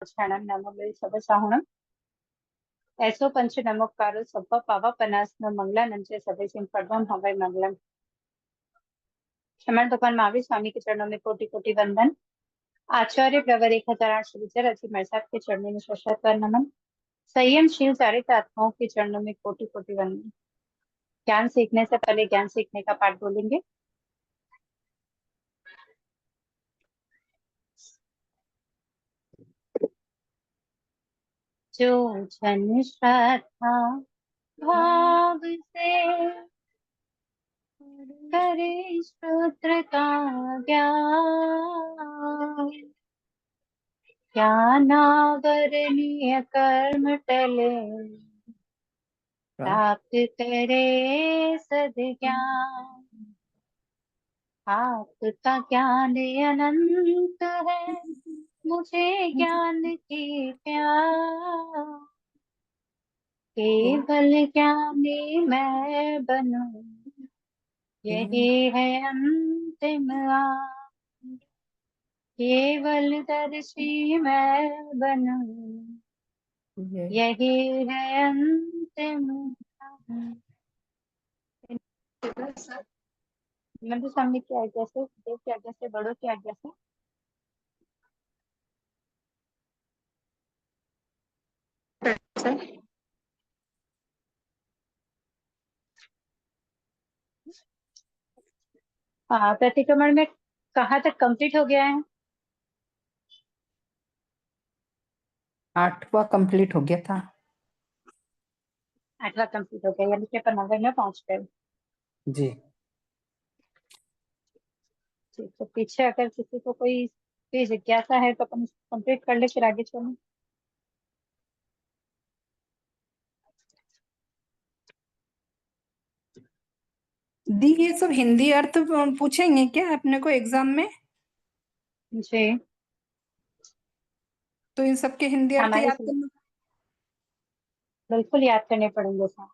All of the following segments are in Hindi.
क्षणं नमो सबसाहुणं ऐसो पंच नमोकारो सब्बा पावा पनासनो मंगलानंद से सभी सिंह पद्मम हवै मंगलम। श्रमण भगवान महावीर स्वामी के चरणों में कोटि कोटि वंदन। आचार्य प्रवर 1008 श्रीचर अति मरसात के चरणों में शत नमन। संयमशील चारित आत्माओं के चरणों में कोटि कोटि वंदन। ज्ञान सीखने से पहले ज्ञान सीखने का पाठ बोलेंगे। जो जन श्रद्धा भाव से करे सूत्र का ज्ञान, ज्ञानावरणीय कर्म टले प्राप्त करे सद्ज्ञान। आपका ज्ञान अनंत है, मुझे ज्ञान की प्यास। केवल ज्ञानी मैं बनूं, यही है अंतिम आस। केवल दर्शी मैं बनूं, यही है अंतिम आस। नंबर सामने की आज्ञा से, देव की आज्ञा से, बड़ों की आज्ञा से प्रतिक्रमण में कहाँ तक कंप्लीट हो गया है? 8वां कंप्लीट हो गया था। 8वां कंप्लीट हो गया, यानी पेपर नंबर में पहुंच गए जी। ठीक, तो पीछे अगर किसी को कोई भी जिज्ञासा है तो अपन कंप्लीट कर ले, फिर आगे चलें। दी, ये सब हिंदी अर्थ पूछेंगे क्या अपने को एग्जाम में? जी, तो इन सब के हिंदी अर्थ हमारे याद करना? बिल्कुल याद करने पड़ेंगे सर।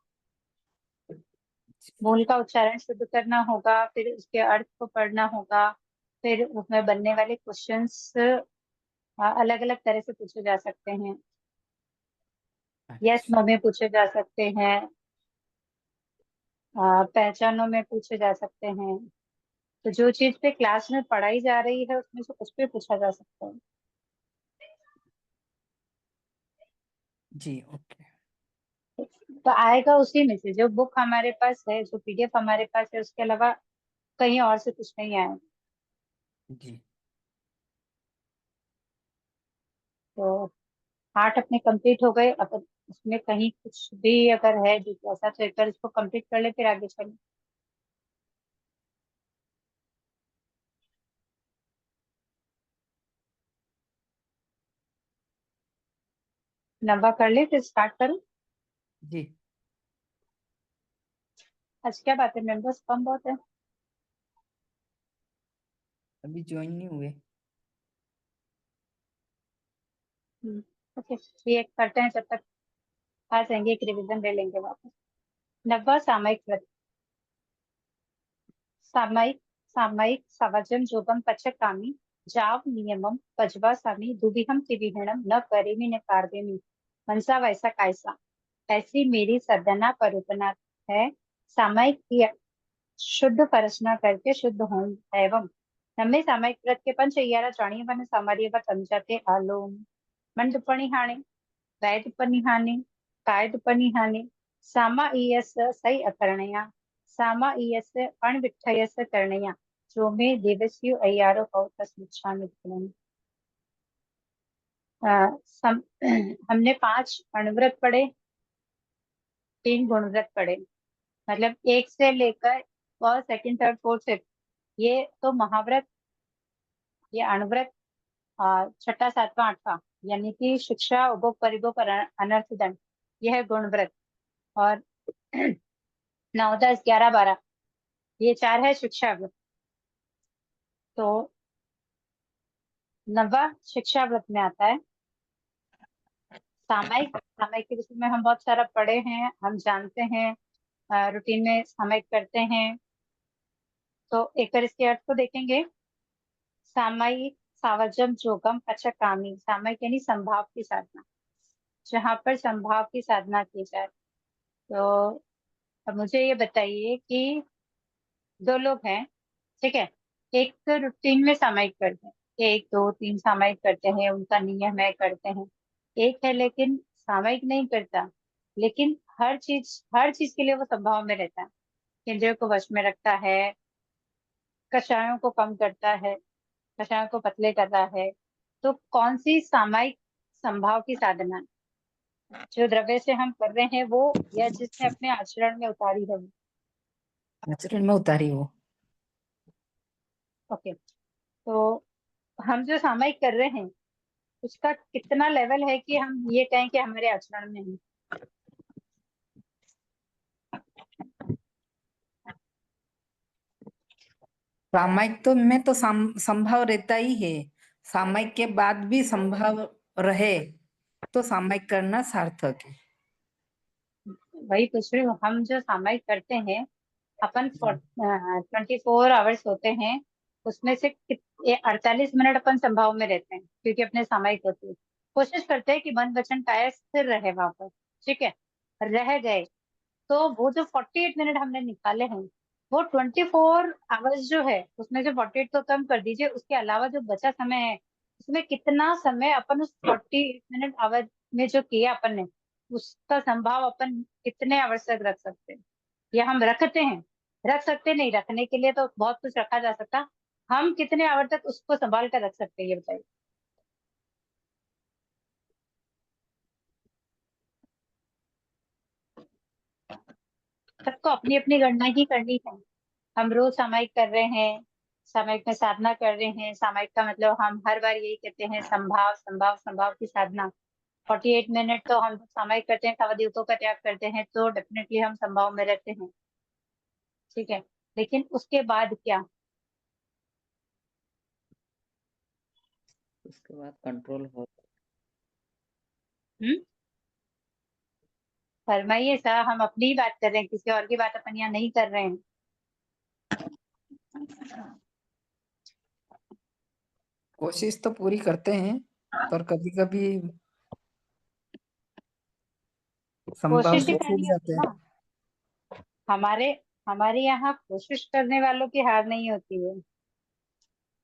मूल का उच्चारण शुद्ध करना होगा, फिर उसके अर्थ को पढ़ना होगा, फिर उसमें बनने वाले क्वेश्चंस अलग अलग तरह से पूछे जा सकते हैं। यस नो में पूछे जा सकते हैं, पहचानों में पूछे जा सकते हैं। तो जो चीज पे क्लास में पढ़ाई जा रही है उसमें से कुछ भी पूछा जा सकता है। जी, ओके। तो आएगा उसी में से, जो बुक हमारे पास है, जो पीडीएफ हमारे पास है, उसके अलावा कहीं और से कुछ नहीं आएगा। जी, तो 8 अपने कंप्लीट हो गए। अगर उसमें कहीं कुछ भी अगर है जो ऐसा, तो एक बार इसको कंप्लीट कर ले, फिर आगे चले। लंबा कर ले, फिर स्टार्ट करो। जी। आज क्या बात है, मेंबर्स कम बहुत है। अभी ज्वाइन नहीं हुए। ओके, ये करते हैं, जब तक आ जाएंगे एक रिवीजन ले लेंगे वापस। 90 सामयिक व्रत। सामयिक सामयिक सवजम जोगम पचकामी जाव नियमम पजवा सामी दुविहम त्रिविहणम न करेमि न कार्देमि मनसा वैसा कैसा। ऐसी मेरी सदना परुपना है, सामयिक की शुद्ध परसना करके शुद्ध हों एवं नम्मे सामयिक व्रत के पंच अय्यारा जाणीय मन सामार्य व समझाते आलोम मन दुपणिहाणे वैद उपनिहाने काय उपनिहाने सामा ईयस सई अकरणया सामा ईयस अणविठयस करणया जो में देवस्यु अय्यारो कौतस्मिच्छामि विक्रम। हमने 5 अणुव्रत पढ़े, 3 गुणव्रत पढ़े, मतलब 1 से लेकर और सेकंड थर्ड फोर्थ फिफ्थ, ये तो महाव्रत, ये अणुव्रत, छठा सातवां आठवां, यानी कि शिक्षा उपभोग परिभोग और अनर्थ दंड, यह है गुणव्रत। और 9 10 11 12, ये 4 है शिक्षा व्रत। तो 9वां शिक्षा व्रत में आता है सामयिक। सामयिक के विषय में हम बहुत सारा पढ़े हैं, हम जानते हैं, रूटीन में सामयिक करते हैं। तो एक बार इसके अर्थ को देखेंगे। सामयिक सावजम जोगम पचकामी, सामयिक यानी संभाव की साधना, जहाँ पर संभाव की साधना की जाए। तो अब मुझे ये बताइए कि दो लोग हैं, ठीक है, एक तो रूटीन में सामयिक करते हैं, एक दो तीन सामयिक करते हैं, उनका नियम है, करते हैं। एक है लेकिन सामयिक नहीं करता, लेकिन हर चीज के लिए वो संभाव में रहता है, इंद्रियों को वश में रखता है, कषायों को कम करता है, कषायों को पतले करता है। तो कौन सी सामयिक संभाव की साधना है जो द्रव्य से हम कर रहे हैं वो, या जिसने अपने आचरण में उतारी है वो? आचरण में उतारी वो। ओके, तो हम जो सामयिक कर रहे हैं उसका कितना लेवल है कि हम ये कहें कि हमारे आचरण में है? सामयिक तो में तो संभव रहता ही है, सामयिक के बाद भी संभव रहे तो सामयिक करना सार्थक है। वही पूछ रही हूँ, हम जो सामयिक करते हैं, अपन 24 आवर्स होते हैं, उसमें से 48 मिनट अपन संभाव में रहते हैं क्योंकि अपने सामयिक होते हैं। कोशिश करते हैं कि मन वचन काया स्थिर रहे वहां पर, ठीक है। रह गए तो वो जो 48 मिनट हमने निकाले हैं, वो 24 आवर्स जो है उसमें से 48 तो कम कर दीजिए, उसके अलावा जो बचा समय है उसमें कितना समय अपन उस 48 मिनट आवर में जो किया अपन ने, उसका संभाव अपन कितने आवर्स तक रख सकते हैं, या हम रखते हैं? रख सकते नहीं, रखने के लिए तो बहुत कुछ रखा जा सकता, हम कितने आवर तक उसको संभाल कर रख सकते हैं, ये बताइए। सबको अपनी अपनी गणना ही करनी है। हम रोज सामायिक कर रहे हैं, सामायिक में साधना कर रहे हैं, सामायिक का मतलब हम हर बार यही कहते हैं, संभाव संभाव संभाव की साधना। 48 मिनट तो हम सामायिक करते हैं, खाद्य का त्याग करते हैं, तो डेफिनेटली हम संभाव में रहते हैं, ठीक है। लेकिन उसके बाद क्या? उसके बाद कंट्रोल हो। हम्म, फरमाइए सा, हम अपनी ही बात कर रहे हैं, किसी और की बात अपन यहाँ नहीं कर रहे हैं। कोशिश तो पूरी करते हैं पर कभी कभी संभव कोशिश ही से छूट करनी होती जाते है हैं। ना। हमारे हमारे यहाँ कोशिश करने वालों की हार नहीं होती है,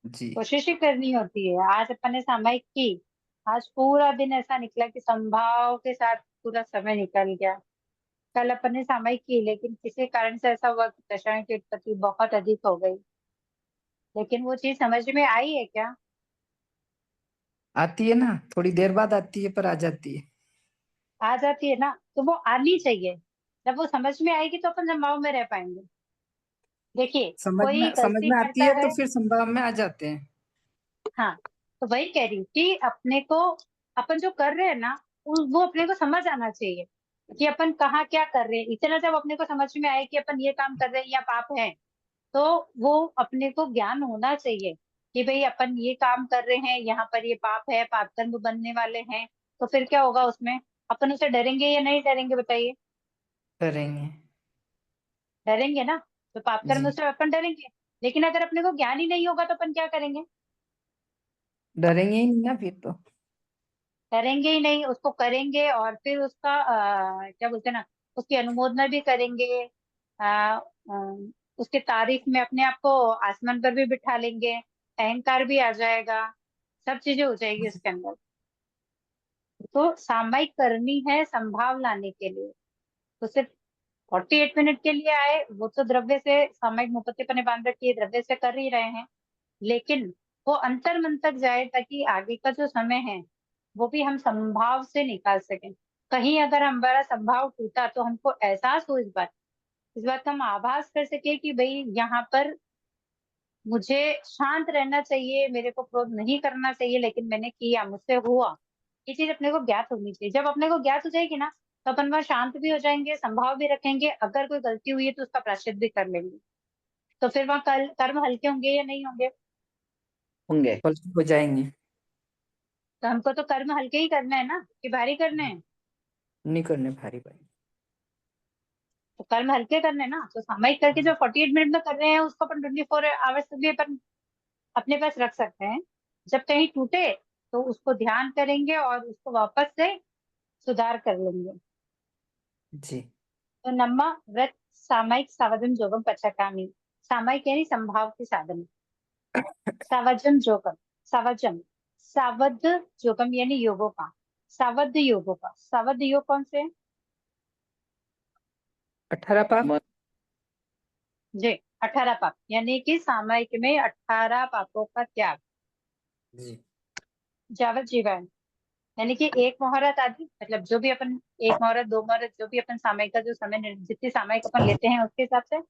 जी। कोशिश ही करनी होती है। आज अपन ने सामयिक की, आज पूरा दिन ऐसा निकला कि संभाव के साथ पूरा समय निकल गया। कल अपन ने सामयिक की लेकिन किसी कारण से ऐसा हुआ कि दशाएं की उत्पत्ति बहुत अधिक हो गई, लेकिन वो चीज समझ में आई है क्या? आती है ना, थोड़ी देर बाद आती है पर आ जाती है। आ जाती है ना, तो वो आनी चाहिए। जब वो समझ में आएगी तो अपन संभाव में रह पाएंगे। देखिए, कोई समझ गलती में आती करता है तो है, फिर संभव में आ जाते हैं। हाँ, तो वही कह रही हूँ कि अपने को, अपन जो कर रहे हैं ना, वो अपने को समझ आना चाहिए कि अपन कहाँ क्या कर रहे हैं। इतना जब अपने को समझ में आए कि अपन ये काम कर रहे हैं या पाप है, तो वो अपने को ज्ञान होना चाहिए कि भाई अपन ये काम कर रहे हैं, यहाँ पर ये पाप है, पाप कर्म बनने वाले हैं। तो फिर क्या होगा उसमें? अपन उसे डरेंगे या नहीं डरेंगे, बताइए। करेंगे। डरेंगे ना, तो पाप कर्म जी। से अपन डरेंगे। लेकिन अगर अपने को ज्ञान ही नहीं होगा तो अपन क्या करेंगे? डरेंगे ही नहीं ना फिर तो। करेंगे ही नहीं, उसको करेंगे और फिर उसका क्या बोलते हैं ना, उसकी अनुमोदना भी करेंगे। आ, उसके तारीफ में अपने आप को आसमान पर भी बिठा लेंगे, अहंकार भी आ जाएगा, सब चीजें हो जाएगी उसके अंदर। तो सामायिक करनी है संभाव लाने के लिए, तो सिर्फ 48 मिनट के लिए आए, वो तो द्रव्य से सामायिक मुपत्ति पने बांध रखी है, द्रव्य से कर ही रहे हैं। लेकिन वो अंतर मन तक जाए ताकि आगे का जो समय है वो भी हम संभाव से निकाल सकें। कहीं अगर हमारा संभाव टूटा तो हमको एहसास हो इस बात का हम आभास कर सके कि भाई यहाँ पर मुझे शांत रहना चाहिए, मेरे को क्रोध नहीं करना चाहिए, लेकिन मैंने किया, मुझसे हुआ। ये चीज अपने को ज्ञात होनी चाहिए। जब अपने को ज्ञात हो जाएगी ना, तो अपन वह शांत भी हो जाएंगे, संभाव भी रखेंगे, अगर कोई गलती हुई है तो उसका प्रायश्चित भी कर लेंगे। तो फिर वहाँ कर्म हल्के होंगे या नहीं होंगे? होंगे। पलटी हो जाएंगे। तो हमको तो कर्म हल्के ही करना है ना, कि भारी करने हैं? नहीं करने भारी भाई। तो कर्म हल्के करने हैं ना, तो सामायिक करके जो 48 मिनट में कर रहे हैं उसको अपन 24 आवर्स भी अपन अपने पास रख सकते हैं। जब कहीं टूटे तो उसको ध्यान करेंगे और उसको वापस से सुधार कर लेंगे। जी तो नम्मा व्रत सामायिक सावधम जोगम पचकामी। सामायिक यानी संभाव के साधन। सावजम जोगम, सावजम, सावध जोगम यानी योगों का, सावध योगों का। सावध योग कौन से हैं? 18 पाप। म- जी, 18 पाप, यानी कि सामायिक में 18 पापों का त्याग। जी जावत जीवन, यानी कि एक मुहूर्त आदि, मतलब जो भी अपन एक मुहूर्त, दो मुहूर्त, जो भी अपन सामयिक का जो समय जितनी सामयिक अपन लेते हैं उसके हिसाब से।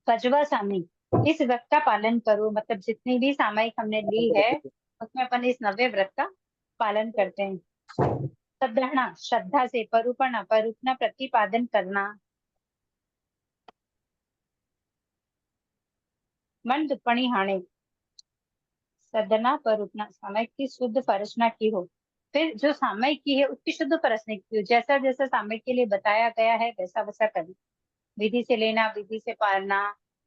पजवा सामयिक, इस व्रत का पालन करो, मतलब जितनी भी सामयिक हमने ली है उसमें अपन इस नव्य व्रत का पालन करते हैं। सद्ग्रहणा, श्रद्धा से, परूपणा, परूपना प्रतिपादन करना। मन दुपणी हाणे, सदना परूपना, सामयिक की शुद्ध परसना की हो। फिर जो सामयिक की है उसकी शुद्ध परसना की हो, जैसा जैसा सामयिक के लिए बताया गया है वैसा वैसा करना। विधि से लेना, विधि से पालना,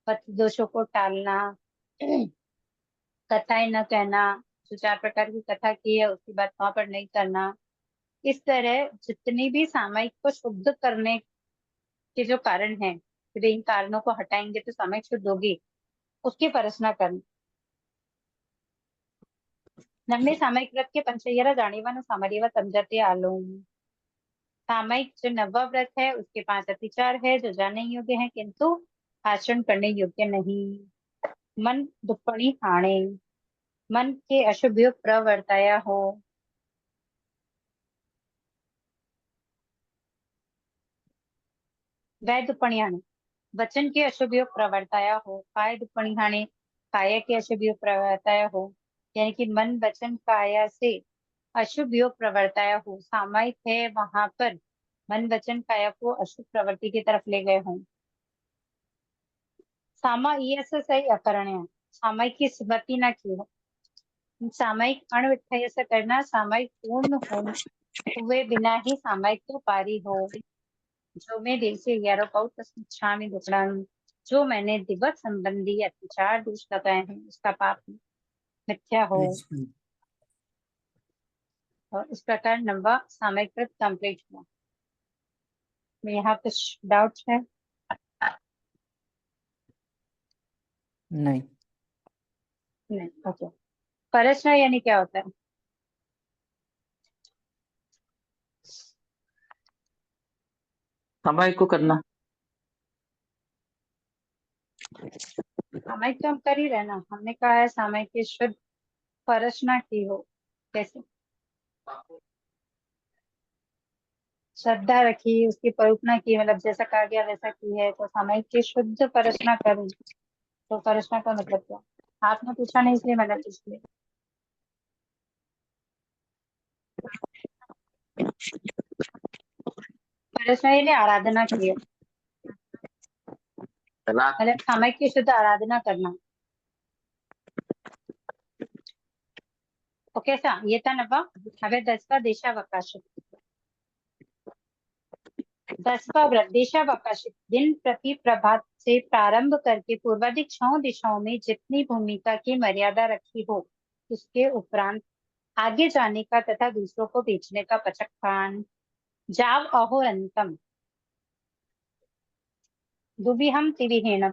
पथ दोषों को टालना, कथाएं न कहना, जो 4 प्रकार की कथा की है उसकी बात वहां पर नहीं करना। इस तरह जितनी भी सामयिक को शुद्ध करने के जो कारण हैं, कि भाई इन कारणों को हटाएंगे तो सामयिक शुद्ध होगी, उसकी परसना करना। नम्मे सामयिक व्रत के पंचयरा जानीवन सामरीवा समझते आलोम। सामयिक जो नववा व्रत है उसके 5 अतिचार है जो जानने योग्य है किंतु आचरण करने योग्य नहीं। मन दुप्पणी हाणे, मन के अशुभ योग प्रवर्ताया हो। वह दुप्पणी हाणे, वचन के अशुभ योग प्रवर्ताया हो। काय दुप्पणी हाणे, काया के अशुभ योग प्रवर्ताया हो, यानी कि मन वचन काया से अशुभ योग प्रवर्ताया हो। सामायिक है वहां पर मन वचन काया को अशुभ प्रवृत्ति की तरफ ले गए हों। सामा ये सही अकरण्य, सामायिक की स्मृति न की हो। सामायिक अणविठय से करना, सामायिक पूर्ण हुए बिना ही सामायिक तो पारी हो। जो मैं दिल से 11 पाऊँ तस्मिच्छामि दुक्कडम, जो मैंने दिवस संबंधी अत्याचार दोष लगाए हैं उसका पाप मिथ्या हो। निष्पन्न। और इस प्रकार नंबर सामयिक व्रत कंप्लीट हुआ। यहाँ कुछ डाउट है? नहीं। नहीं, ओके। परचना यानी क्या होता है? सामायिक को करना। सामयिक तो हम कर ही रहे ना, हमने कहा है सामयिक की शुद्ध परचना की हो। कैसे? श्रद्धा रखी, उसकी परूपना की, मतलब जैसा कहा गया वैसा की है, तो सामयिक की शुद्ध परचना करूं, तो परचना का मतलब क्या? आपने पूछा नहीं इसलिए मैंने पूछ लिया। परचना यानी आराधना की है, रात मतलब सामयिक की शुद्ध आराधना करना। तो कैसा ये था नब्बा। हमें 10वां देशावकाश, 10वां व्रत देशावकाश, दिन प्रति प्रभात से प्रारंभ करके पूर्वाधिक 6 दिशाओं में जितनी भूमिका की मर्यादा रखी हो उसके उपरांत आगे जाने का तथा दूसरों को बेचने का पचकान। जाव अहोरंतम, दुविहम तिविहेणम,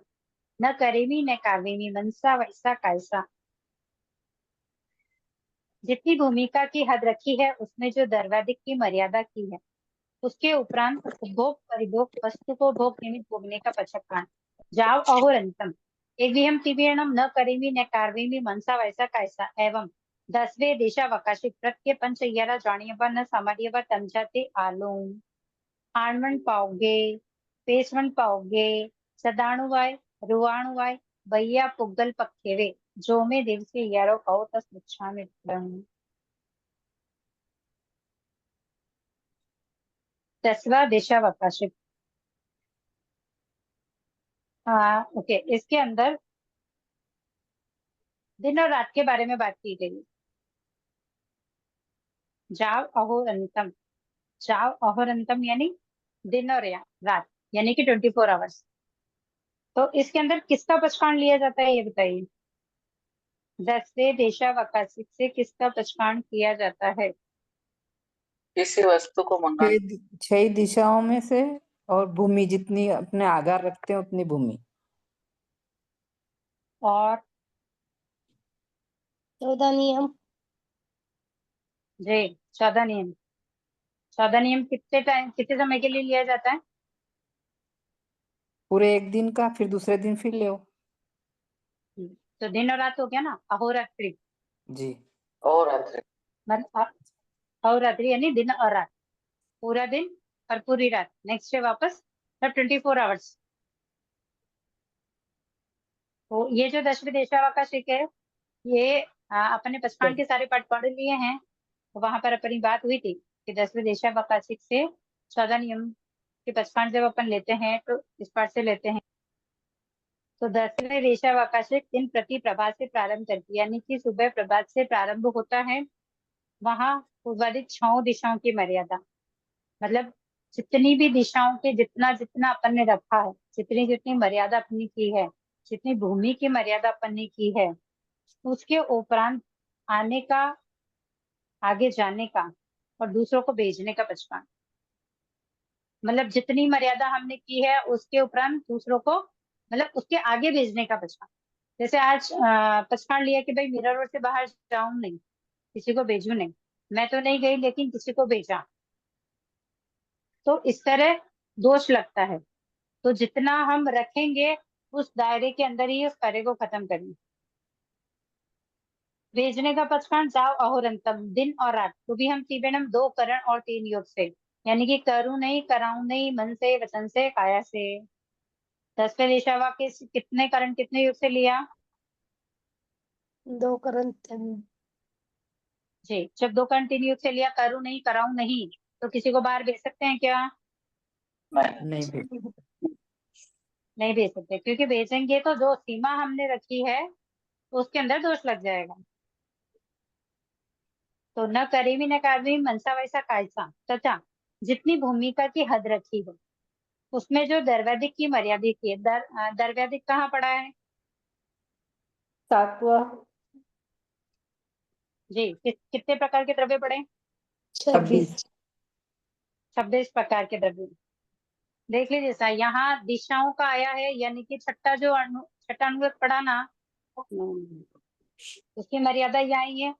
न करेमी न कावेमी, मनसा वैसा कैसा। जितनी भूमिका की हद रखी है उसमें जो दर्वादिक की मर्यादा की है उसके उपरांत उपभोग परिभोग वस्तु को भोग निमित्त भोगने का पचकान। जाव अहोरंतम, एक भी हम तिविहणम, न करेमी न कार्वेमी, मनसा वैसा कैसा। एवं 10वें देशावकाशिक व्रत के पंच 11 जानियवा न सामान्यवा तमझाते आलोम। आणवण पाओगे, पेशवण पाओगे, सदाणुवाय, रुवाणुवाय, भैया पुग्गल पखेवे, जो में दिल से यारो कहो तस मुच्छा में प्रण। 10वां देशावकाशिक। हाँ ओके, इसके अंदर दिन और रात के बारे में बात की गई है। जाव अहोरंतम, जाव अहोरंतम यानी दिन और रात, यानी कि 24 आवर्स। तो इसके अंदर किसका पचकान लिया जाता है ये बताइए। 10वें देशावकाशिक से किसका पचकाण किया जाता है? किसी वस्तु को मंगा 6 दिशाओं में से और भूमि जितनी अपने आधार रखते हैं उतनी भूमि। और 14 नियम। जी 14 नियम। 14 नियम कितने समय के लिए लिया जाता है? पूरे एक दिन का, फिर दूसरे दिन फिर ले। तो दिन और रात हो गया ना, अहोरात्रि। जी। और रात्रि मतलब अहोरात्रि यानी दिन और रात, पूरा दिन और पूरी रात, नेक्स्ट डे वापस, तब 24 आवर्स। तो ये जो 10वें देशावकाशिक है, ये अपने पचकाण के सारे पाठ पढ़ लिए हैं। तो वहां पर अपनी बात हुई थी कि 10वें देशावकाशिक से 14 नियम के पचकाण जब अपन लेते हैं तो इस पाठ से लेते हैं। तो 10वें देशावकाशिक दिन प्रति प्रभात से प्रारंभ करती है, यानी कि सुबह प्रभात से प्रारंभ होता है। वहां पूर्वाधिक 6 दिशाओं की मर्यादा, मतलब जितनी भी दिशाओं के जितना जितना अपन ने रखा है, जितनी जितनी मर्यादा अपनी की है, जितनी भूमि की मर्यादा अपन ने की है, उसके उपरांत आने का, आगे जाने का और दूसरों को भेजने का पचकाण। मतलब जितनी मर्यादा हमने की है उसके उपरांत दूसरों को, मतलब उसके आगे भेजने का पचकाण। जैसे आज पचकाण लिया कि भाई मीरा रोड से बाहर जाऊं नहीं, किसी को भेजू नहीं, मैं तो नहीं गई लेकिन किसी को भेजा, तो इस तरह दोष लगता है। तो जितना हम रखेंगे उस दायरे के अंदर ही उस कार्य को खत्म करेंगे। भेजने का पचकाण जाओ अहोरंतम, दिन और रात, तो भी हम त्रिवेणम 2 करण और 3 योग से, यानी कि करूं नहीं, कराऊं नहीं, मन से, वचन से, काया से। 10वें देशावाक्य कितने करण कितने योग से लिया? 2 करण जी, जब 2 करण 3 योग से लिया, करूं नहीं, कराऊं नहीं, तो किसी को बाहर भेज सकते हैं क्या? नहीं फिर नहीं भेज सकते, क्योंकि भेजेंगे तो जो सीमा हमने रखी है उसके अंदर दोष लग जाएगा। तो न करेवी न कारवी मनसा वैसा कायसा, तथा जितनी भूमिका की हद रखी हो उसमें जो द्रव्याधिक की मर्यादा की है, द्रव्याधिक कहाँ पड़ा है? 7वां। जी, कितने प्रकार के द्रव्य पड़े? 26। 26 प्रकार के द्रव्य। देख लीजिए जैसा यहाँ दिशाओं का आया है, यानी कि छठा अनुगत पड़ा ना, उसकी मर्यादा यहाँ ही है।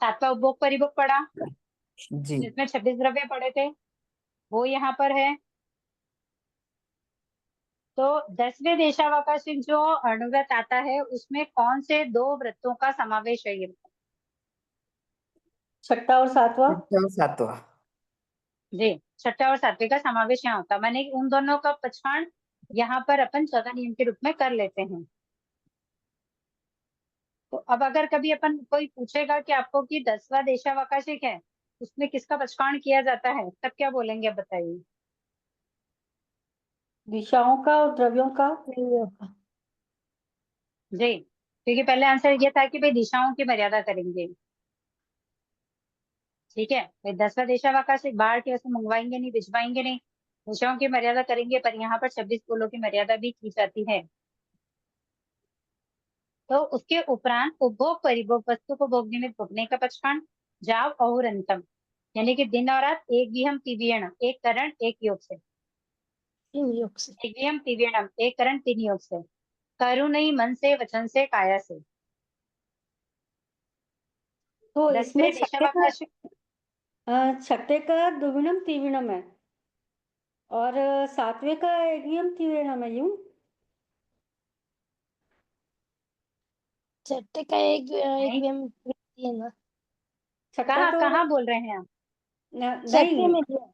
7वां उपभोग परिभोग पड़ा, जी। जिसमें 26 द्रव्य पड़े थे, वो यहाँ पर है। तो 10वें देशावकाशिक जो अनुव्रत आता है उसमें कौन से 2 व्रतों का समावेश है? ये 6वां और 7वां। 7वां। जी, 6ठा और 7वें का समावेश यहाँ होता है, मैंने उन दोनों का पचकाण यहाँ पर अपन 14 नियम के रूप में कर लेते हैं। तो अब अगर कभी अपन कोई पूछेगा कि आपको कि 10वां देशावकाशिक है, उसमें किसका पचकाण किया जाता है, तब क्या बोलेंगे आप बताइए? दिशाओं का और द्रव्यों का। जी, क्योंकि पहले आंसर ये था कि भाई दिशाओं की मर्यादा करेंगे। ठीक है, भाई 10वां देशावकाशिक बाहर के वैसे मंगवाएंगे नहीं, भिजवाएंगे नहीं, दिशाओं की मर्यादा करेंगे, पर यहाँ पर 26 कुलों की मर्यादा भी की जाती है। तो उसके उपरांत उपभोग परिभोग वस्तु को भोग निमित्त भोगने का पचकाण, जाव और अंतम, यानी कि दिन और रात, एक विहम तिवियण, एक करण एक योग से, 3 योग से। एक विहम तिवियणम, एक करण 3 योग से, करू नहीं, मन से, वचन से, काया से। तो 10वें इसमें देशावकाशिक, छठे का द्विगुणम त्रिगुणम है और 7वें का एकवियम त्रिगुणम है, यूं। छठे का एक नहीं, एकवियम है ना। छठा कहाँ तो कहाँ बोल रहे हैं आप? छठे में दिया।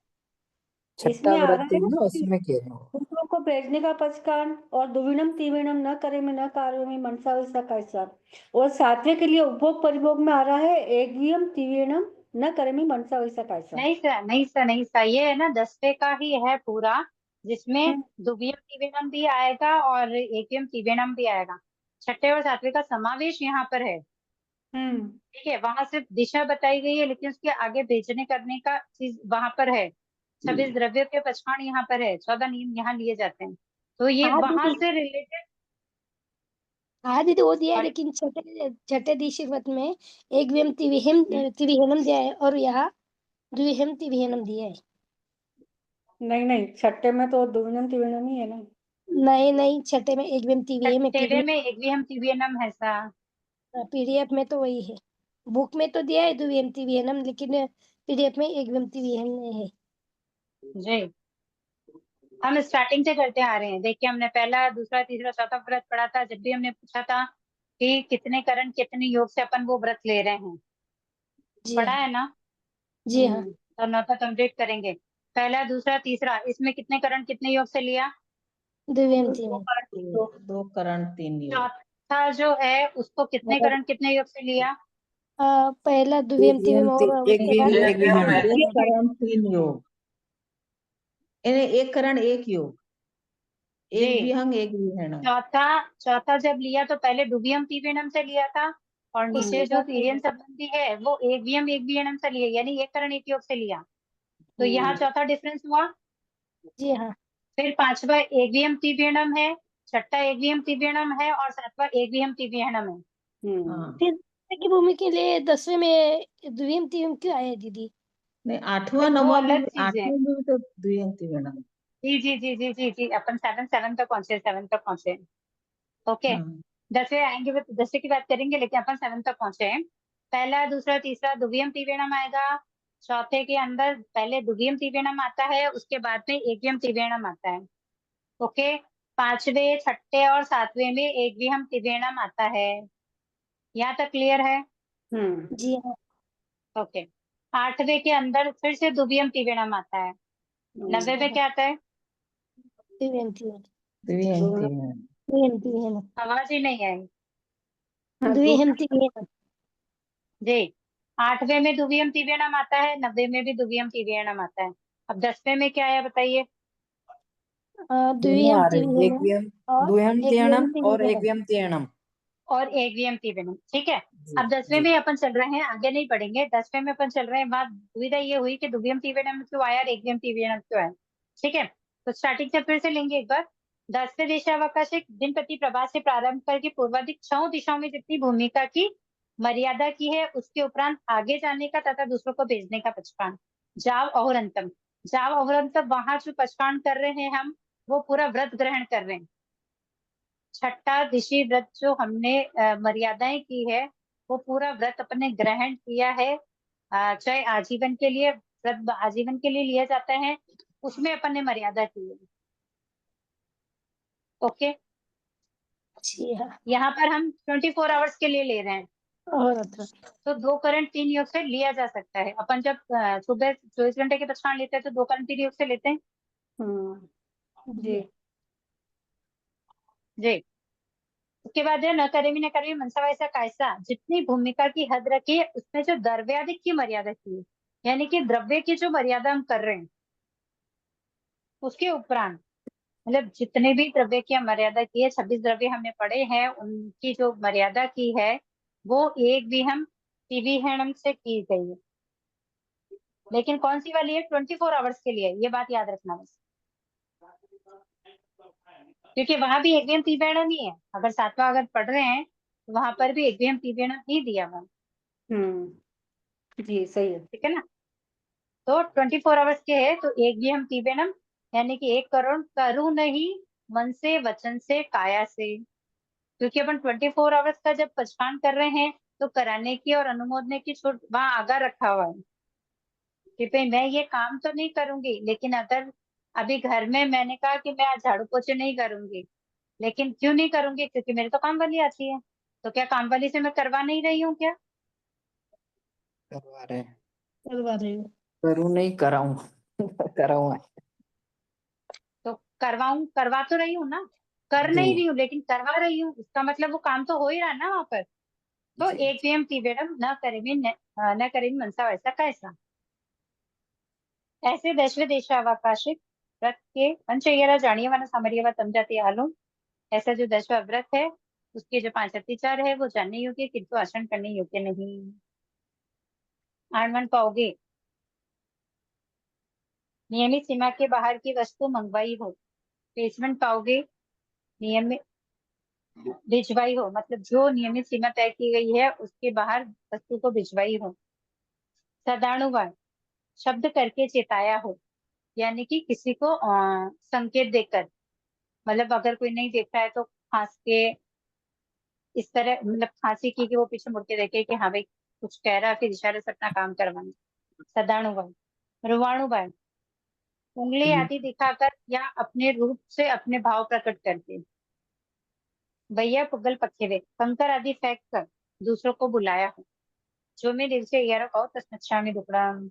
छठा इसमें आ रहा व्रत है है ना ना, कि उसमें कह रहे हो। दूसरों को भेजने का पचकान और दुविणम त्रिविणम न करे में न कार्य में मनसा वैसा कैसा। और 7वें के लिए उपभोग परिभोग में आ रहा है एकवियम त्रिविणम न करे में मनसा वैसा कैसा। नहीं सर, नहीं सर, नहीं सर, ये है ना 10वें का ही है पूरा, जिसमें हम्म। द्वितीयम त्रिवेणम भी आएगा और एकम त्रिवेणम भी आएगा। 6ठे और 7वें का समावेश यहाँ पर है। हम्म। ठीक है, वहां सिर्फ दिशा बताई गई है, लेकिन उसके आगे भेजने करने का चीज वहां पर है। 26 द्रव्य के पचकाण यहाँ पर है, 14 नियम यहाँ लिए जाते हैं, तो ये हाँ वहां दीदी, से रिलेटेड। हाँ दीदी वो दिया है, और लेकिन छठे छठे दिशी व्रत में एक व्यम तिविहनम दिया है और यहाँ द्विहम तिविहनम दिया है। नहीं नहीं, छठे में तो द्विविनम त्रिविनम ही है ना। नहीं छठे में एक व्यम तिविहम है, छठे में एक भी हम TVNM है सा। पीडीएफ में तो वही है। बुक में तो दिया है द्विहम तिविहनम, लेकिन पीडीएफ में एक व्यम तिविहनम है। जी हम स्टार्टिंग से करते आ रहे हैं। देखिए हमने पहला दूसरा तीसरा चौथा व्रत पढ़ा था, जब भी हमने पूछा था कि कितने करण कितने योग से अपन वो व्रत ले रहे हैं, जी पढ़ा हाँ। है ना। जी हाँ। तो नौथा कंप्लीट करेंगे। पहला दूसरा तीसरा, इसमें कितने करण कितने योग से लिया? द्विहम दो तिविहनम। करण दो करण 3 योग। चौथा जो है उसको कितने करण कितने योग से लिया? पहला द्विहम तिविहम और एक उसके बाद विहम एक विहम। एक करण 3 योग, एक करण 1 योग, एक जी विहंग एक विहरण। चौथा जब लिया तो पहले दुवियम तिवियनम से लिया था, और नीचे जो तिर्यन संबंधी है वो एक वियम एक विहणम से लिया, यानी एक करण एक योग से लिया। तो यहाँ चौथा डिफरेंस हुआ। जी हाँ। फिर पांचवा एक वियम तिवियनम है, छठा एक वियम तिवियनम है, और सातवां एक वियम तिवियनम है। हाँ फिर की भूमि के लिए 10वें में द्विहम तिविहम क्यों आया दीदी? नहीं, तो 8वां वो 9वां भी, अलग चीज है। 8वें में भी तो द्विहंग त्रिविणम। जी जी जी जी जी जी अपन सेवन तक पहुंचे, 7 तक पहुंचे। ओके हाँ 10वें आएंगे, 10वें की बात करेंगे, लेकिन अपन 7 तक पहुंचे हैं। पहला दूसरा तीसरा दुवियम तिवियनम आएगा। चौथे के अंदर पहले दुवियम तिवियनम आता है, उसके बाद में एकवियम तिवियनम आता है। ओके पांचवे छठे और सातवें में एकवियम तिवियनम आता है। यहाँ तक क्लियर है? जी हाँ। ओके आठवें के अंदर फिर से दुवियम तिवियनम आता है। 90 में क्या आता है? द्विहम तिविहनम। द्विहंग त्रिविणम। द्विहम तिविहनम। आवाज ही नहीं आई। द्विहम तिविहनम। जी आठवें में दुवियम तिवियनम आता है, 90 में भी दुवियम तिवियनम आता है। अब 10वें में क्या है बताइए? दोनों द्विहम आ रहे हैं, एक तिविहनम विहम और द्विहम एक व्यम तिहनम और एक तिविहनम। विहम तिहनम। और एकवियम तिवियनम, ठीक है। जी अब 10वें जी। में अपन चल रहे हैं, आगे नहीं पढ़ेंगे। 10वें में अपन चल रहे हैं, बात दुविधा ये हुई कि दुवियम तिवियनम क्यों आया और एकवियम तिवियनम क्यों आया। ठीक है तो स्टार्टिंग से फिर से लेंगे एक बार। 10वें देशावकाश एक दिन प्रति प्रभात से प्रारंभ करके पूर्वाधिक 6 दिशाओं में जितनी भूमिका की मर्यादा की है, उसके उपरांत आगे जाने का तथा दूसरों को भेजने का पचकान। जाव अहोरंतम, जाव अहोरंतम वहां जो पचकान कर रहे हैं हम, वो पूरा व्रत ग्रहण कर रहे हैं। छठा दिशी व्रत जो हमने मर्यादाएं की है, वो पूरा व्रत अपने ग्रहण किया है। चाहे आजीवन के लिए व्रत आजीवन के लिए लिया जाता है, उसमें अपन ने मर्यादा की है। ओके जी हाँ। यहाँ पर हम 24 आवर्स के लिए ले रहे हैं, और तो 2 करंट 3 योग से लिया जा सकता है। अपन जब सुबह 24 घंटे के पचकान लेते हैं तो 2 करंट 3 योग से लेते हैं। जी जी उसके बाद है न करेमी न करेमी मनसा वैसा कायसा, जितनी भूमिका की हद रखी है उसमें जो द्रव्याधिक की मर्यादा की है, यानी कि द्रव्य की जो मर्यादा हम कर रहे हैं उसके उपरांत, मतलब जितने भी द्रव्य की हम मर्यादा की है, 26 द्रव्य हमने पढ़े हैं, उनकी जो मर्यादा की है वो एक भी हम विहणम से की गई है। लेकिन कौन सी वाली है? 24 आवर्स के लिए, ये बात याद रखना बस, क्योंकि वहां भी एक भी हम त्रिवेणम ही है। अगर सातवां अगर पढ़ रहे हैं तो वहां पर भी एक भी हम त्रिवेणम ही दिया हुआ है। जी सही है। ठीक है ना। तो 24 आवर्स के है तो एक भी हम त्रिवेणम, यानी कि 1 करोड़ करूँ नहीं, मन से वचन से काया से। क्योंकि अपन 24 आवर्स का जब पचकान कर रहे हैं तो कराने की और अनुमोदने की छूट वहां आगा रखा हुआ है कि भाई मैं ये काम तो नहीं करूंगी, लेकिन अगर अभी घर में मैंने कहा कि मैं आज झाड़ू पोछे नहीं करूंगी, लेकिन क्यों नहीं करूंगी? क्योंकि मेरे तो काम वाली आती है। तो क्या काम वाली से मैं करवा नहीं रही हूँ क्या? करवा रहे हैं। करवा रही हूँ। करूँ नहीं कराऊं कराऊं। तो करवा तो रही हूँ ना, कर जी नहीं रही हूँ लेकिन करवा रही हूँ, इसका मतलब वो काम तो हो ही रहा है ना वहां पर। तो जी एक पीएम तीवेरम न करेमी मनसा वैसा कैसा। ऐसे दशवे देशावकाशिक व्रत के पंचयरा जानिए सामरिया समझाती आलूम। ऐसा जो दशवा व्रत है उसके जो 5 अतिचार है वो जानने योग्य किंतु आचरण करने योग्य नहीं। आनमन पाओगे, नियमित सीमा के बाहर की वस्तु मंगवाई हो, बेसमेंट पाओगे, नियमित भिजवाई हो, मतलब जो नियमित सीमा तय की गई है उसके बाहर वस्तु को भिजवाई हो। सदानुवाद, शब्द करके चेताया हो, यानी कि किसी को संकेत देकर, मतलब अगर कोई नहीं देख रहा है तो खांस के इस तरह, मतलब खांसी की कि वो पीछे मुड़ के देखे कि हाँ भाई कुछ कह रहा है, फिर इशारे से अपना काम करवाना। सदानुवाद। रुवाणुवाद, उंगली आदि दिखाकर या अपने रूप से अपने भाव प्रकट करके। भैया पुगल पखे वे, कंकर आदि फेंक कर दूसरों को बुलाया हो। जो मैं दिल से यारो कहो तस्मच्छामि दुक्कड़म।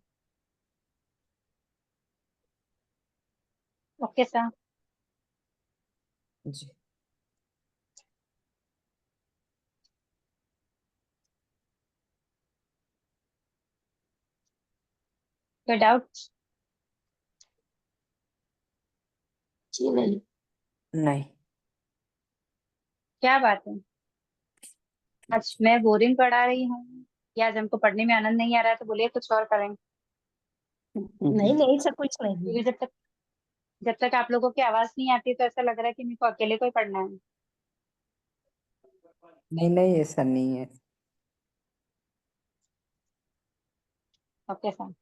Okay sir. जी। कोई डाउट? जी नहीं। नहीं। क्या बात है, आज मैं बोरिंग पढ़ा रही हूँ या आज हमको पढ़ने में आनंद नहीं आ रहा है तो बोलिए कुछ और करेंगे। नहीं नहीं सब कुछ नहीं। क्योंकि जब तक आप लोगों की आवाज नहीं आती तो ऐसा लग रहा है कि मेरे को अकेले को ही पढ़ना है। नहीं नहीं ऐसा नहीं है। ओके सर,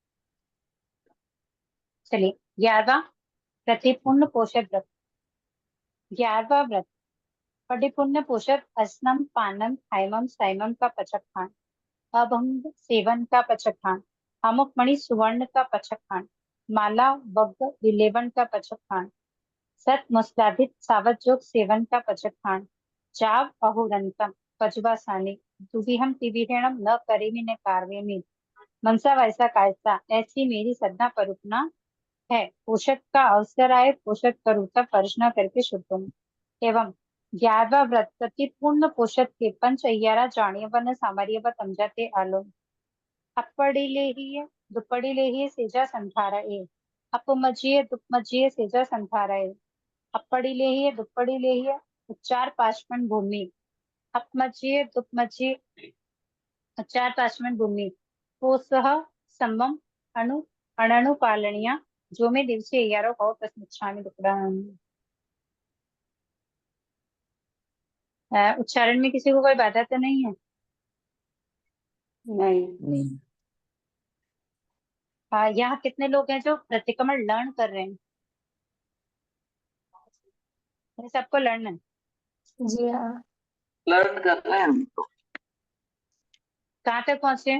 चलिए। 11वां, प्रतिपूर्ण पोषक व्रत। 11वां व्रत, प्रतिपूर्ण पोषक अस्नम पानम खाइमम साइमम का पचक, अभंग सेवन का पचखान, अमुक मणि सुवर्ण का पचखान, माला बग्ग विलेवन का पचखान, सत मुस्लाधित सावत जोग सेवन का पचखान, चाव अहुरंतम पजवासानी, दुविहम तिविहरणम न करेमि न कार्वेमि, मनसा वैसा कायसा, ऐसी मेरी सदा परुपना है। पोषक का अवसर आए पोषक करूँ तब फर्ज न करके शुद्ध हूँ। एवं 11वां व्रत प्रतिपूर्ण पोषक के पंच अय्यारा जाणीवन सामर्यव समझाते आलो। ಅಪ್ಪಡಿಲೇಹಿಯೇ ದುಪ್ಪಡಿಲೇಹಿಯೇ ಸೇಜ ಸಂಧಾರಯೇ अपमजिए दुपमजिए सेजा संधारय। अप्पड़िलेहिए दुप्पड़िलेहिए उच्चार पाशमन भूमि। अपमजिए दुपमजिए उच्चार पाशमन भूमि। कोसह सम्मम अणु अणनु पालनिया, जो में दिवसे यारो कहो तस्मच्छामि दुक्कडम। उच्चारण में किसी को कोई बाधा तो नहीं है? नहीं। नहीं। यहाँ कितने लोग हैं जो प्रतिक्रमण लर्न कर रहे हैं? ये सबको लर्न है। जी हाँ। लर्न कर रहे हैं हम तो। कहाँ तक पहुंचे?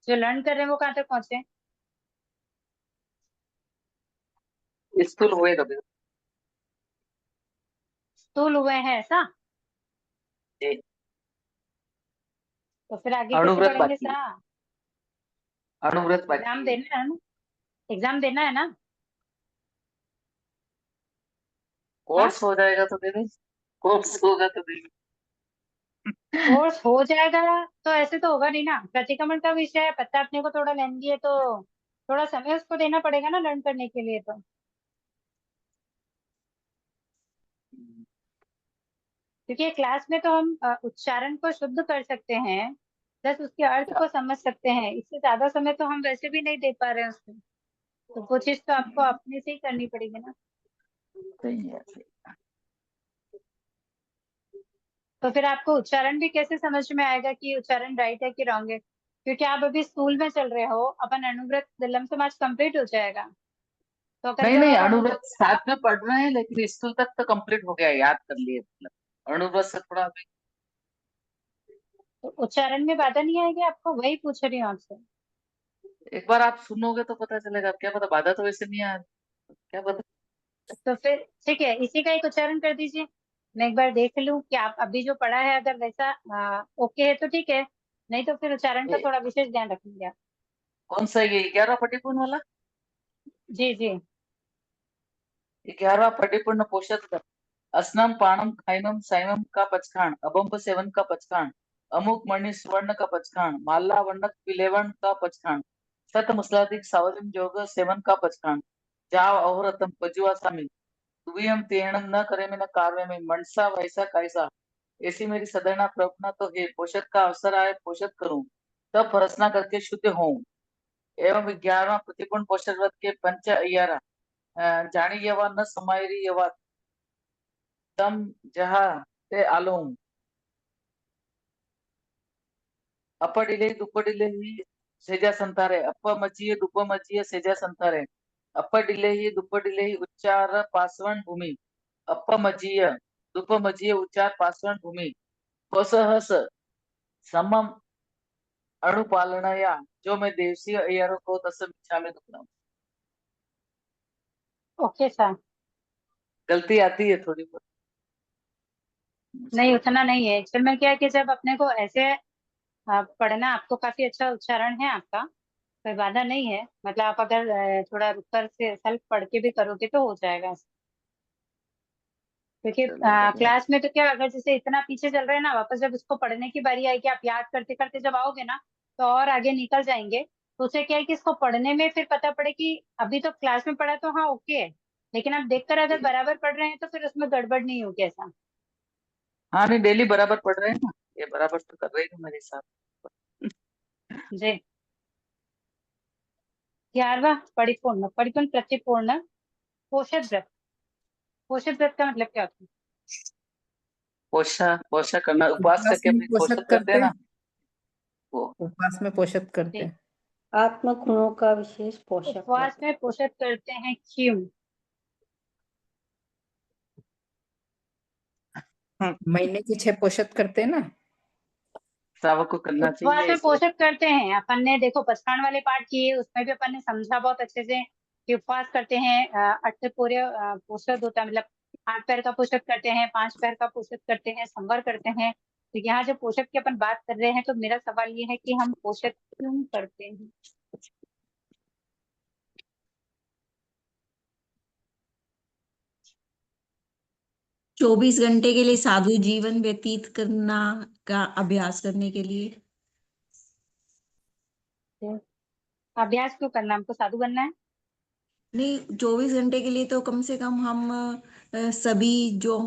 जो लर्न कर रहे हैं वो कहाँ तक पहुंचे? स्थूल हुए कभी। स्थूल हुए हैं ऐसा? जी। तो फिर आगे कैसे अणुव्रत बढ़ेंगे बाकी है। सा? अणुव्रत एग्जाम बाकी है। देना है ना? एग्जाम देना है ना? कोर्स हो जाएगा तो दे देंगे। कोर्स होगा तो दे देंगे। कोर्स हो जाएगा तो ऐसे तो होगा नहीं ना। प्रतिक्रमण का विषय है, पता अपने को थोड़ा लेंदी है तो थोड़ा समय उसको देना पड़ेगा ना लर्न करने के लिए। तो क्योंकि क्लास में तो हम उच्चारण को शुद्ध कर सकते हैं, प्लस उसके अर्थ को समझ सकते हैं, इससे ज्यादा समय तो हम वैसे भी नहीं दे पा रहे हैं उसमें। तो वो चीज तो आपको अपने से ही करनी पड़ेगी ना। सही है। तो फिर आपको उच्चारण भी कैसे समझ में आएगा कि उच्चारण राइट है कि रॉन्ग है? क्योंकि आप अभी स्कूल में चल रहे हो, अपन अनुव्रत दिलम समाज कंप्लीट हो जाएगा। तो अगर नहीं जब नहीं, आप अणुव्रत साथ में पढ़ रहे हैं लेकिन स्कूल तक तो कंप्लीट हो गया, याद कर लिए। मतलब अणुव्रत से थोड़ा अभी। तो उच्चारण में बाधा नहीं आएगी आपको, वही पूछ रही हूँ आपसे। एक बार आप सुनोगे तो पता चलेगा। क्या पता, बाधा तो वैसे नहीं आ, क्या पता। तो फिर ठीक है, इसी का एक उच्चारण कर दीजिए। मैं एक बार देख लूं कि आप अभी जो पढ़ा है अगर वैसा ओके है तो ठीक है, नहीं तो फिर उच्चारण का ये थोड़ा विशेष ध्यान रखेंगे आप। कौन सा, ये 11 पटिपूर्ण वाला? जी जी। 11 पटिपूर्ण पोषक अस्नम पाणम खाइनम साइमम का पचखान, अबंप सेवन का पचखान, अमुक मणि स्वर्ण का पचखान, माला वर्णक विलेवण का पचखान, सत मुस्लादिक सावजन जोग सेवन का पचखान, जाव अहोरतम पजुआ सामी, तुवियम तेणम न करे में न कार्य में, मनसा वैसा कैसा, ऐसी मेरी सदैना प्रपना तो है। पोषक का अवसर आए पोषक करूं तब भरसना करके शुद्ध होऊं। एवं 11वां प्रतिपूर्ण पोषक व्रत के पंच अय्यारा जानी यवा न समायरी यवा तम जहा ते आलो हूँ। अप्पडिले दुप्पडिले ही सेजा संतारे, अप्प मचिये दुप्प मचिये सेजा संतारे, अप्पडिले ही दुप्पडिले ही उच्चार पासवण भूमि, अप्प मचिय दुप्प मचिये उच्चार पासवण भूमि, कोसहस समम अणुपालनया जो मैं देवसी अय्यरों को तस्म इच्छामि दुक्कडम। Okay sir. गलती आती है थोड़ी बहुत। नहीं, उतना नहीं है। एक्चुअल में क्या है कि जब अपने को ऐसे पढ़ना, आपको काफी अच्छा उच्चारण है आपका, कोई बाधा नहीं है। मतलब आप अगर थोड़ा रुक कर से सेल्फ पढ़ के भी करोगे तो हो जाएगा। क्योंकि चलो बढ़िया। क्लास में तो क्या, अगर जैसे इतना पीछे चल रहे हैं ना, वापस जब उसको पढ़ने की बारी आएगी, आप याद करते करते जब आओगे ना, तो और आगे निकल जाएंगे। तो उसे क्या है कि इसको पढ़ने में फिर पता पड़े कि अभी तो क्लास में पढ़ा तो हाँ ओके है, लेकिन आप देखकर अगर बराबर पढ़ रहे हैं तो फिर उसमें गड़बड़ नहीं होगी ऐसा। हाँ नहीं, डेली बराबर पढ़ रहे हैं ना, ये बराबर तो कर रही है मेरे साथ। जी। 11वां परिपूर्ण, परिपूर्ण प्रतिपूर्ण पोषक व्रत। पोषक व्रत का मतलब क्या होता है? पोषा करना, उपवास उपवास करके में अपनी पोषक पोषक करते हैं ना, वो। उपवास में पोषक करते जी। हैं। आत्मक गुणों का विशेष पोषक उपवास व्रत। में पोषक करते हैं क्यों? महीने की 6 पोषक करते हैं ना। श्रावक को करना उपवास चाहिए में इसलिए। पोषक करते हैं। अपन ने देखो पचखान वाले पाठ किए, उसमें भी अपन ने समझा बहुत अच्छे से कि उपवास करते हैं, अष्टपूर्य पोषक होता है, मतलब 8 पैर का पोषक करते हैं, 5 पैर का पोषक करते हैं, संवर करते हैं। तो यहाँ जो पोषक की अपन बात कर रहे हैं, तो मेरा सवाल ये है कि हम पोषक क्यों करते हैं? 24 घंटे के लिए साधु जीवन व्यतीत करना का अभ्यास करने के लिए। अभ्यास क्यों करना? हमको साधु बनना है? नहीं, 24 घंटे के लिए तो कम से कम हम सभी जो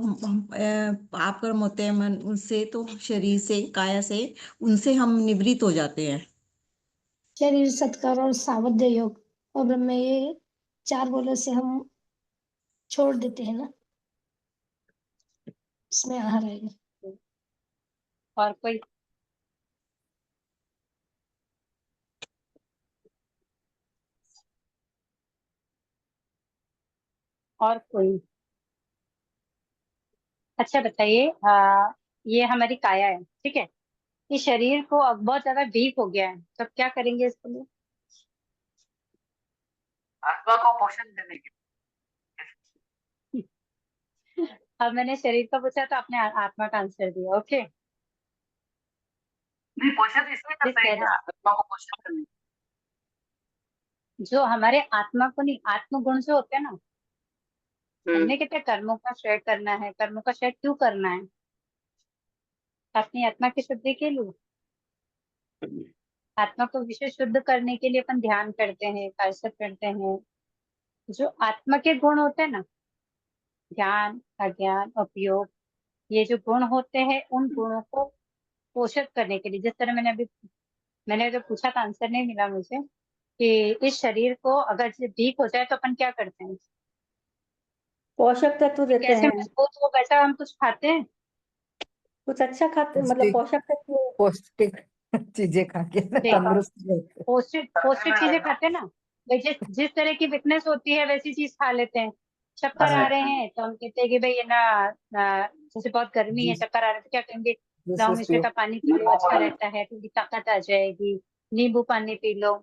पाप कर्म होते हैं मन उनसे, तो शरीर से, काया से, उनसे हम निवृत्त हो जाते हैं। शरीर, सत्कार और सावध्य योग और ब्रह्म, ये 4 बोले से हम छोड़ देते हैं ना, इसमें आहार आएगा। और कोई? और कोई? अच्छा बताइए, ये हमारी काया है, ठीक है? इस शरीर को अब बहुत ज्यादा वीक हो गया है, तो अब क्या करेंगे इसके लिए? आत्मा को पोषण देने के अब मैंने शरीर का पूछा तो आपने आत्मा का आंसर दिया। ओके। नहीं, पोषण इसलिए जिस करते हैं तरह क्या, आत्मा को पोषण करने। जो हमारे आत्मा को नहीं, आत्मगुण जो होते हैं ना, हम्म। हमने कहते हैं कर्मों का क्षय करना है। कर्मों का क्षय क्यों करना है? अपनी आत्मा की शुद्धि के लिए। आत्मा को विशेष शुद्ध करने के लिए अपन ध्यान करते हैं, कायसत करते हैं। जो आत्मा के गुण होते हैं ना, ज्ञान, अज्ञान, उपयोग, ये जो गुण होते हैं, उन गुणों को पोषित करने के लिए, जिस तरह मैंने जो पूछा था, आंसर नहीं मिला मुझे, कि इस शरीर को अगर वीक हो जाए तो अपन क्या करते हैं? पोषक तत्व देते कैसे हैं, मजबूत हो, वैसा हम कुछ खाते हैं। कुछ अच्छा खाते, मतलब पोषक तत्व। पौष्टिक चीजें खा के ना देख, तंदुरुस्त रहते हैं। पौष्टिक पौष्टिक चीजें खाते हैं ना, भाई जिस जिस तरह की वीकनेस होती है वैसी चीज खा लेते हैं। चक्कर आ रहे हैं तो हम कहते हैं कि भाई ये जैसे बहुत गर्मी है, जूस चक्कर आ रहे हैं तो क्या कहेंगे? जूस लाओ वूस मिर्च पियो। का पानी पी लो, अच्छा रहता है, थोड़ी ताकत आ जाएगी। नींबू पानी पी लो।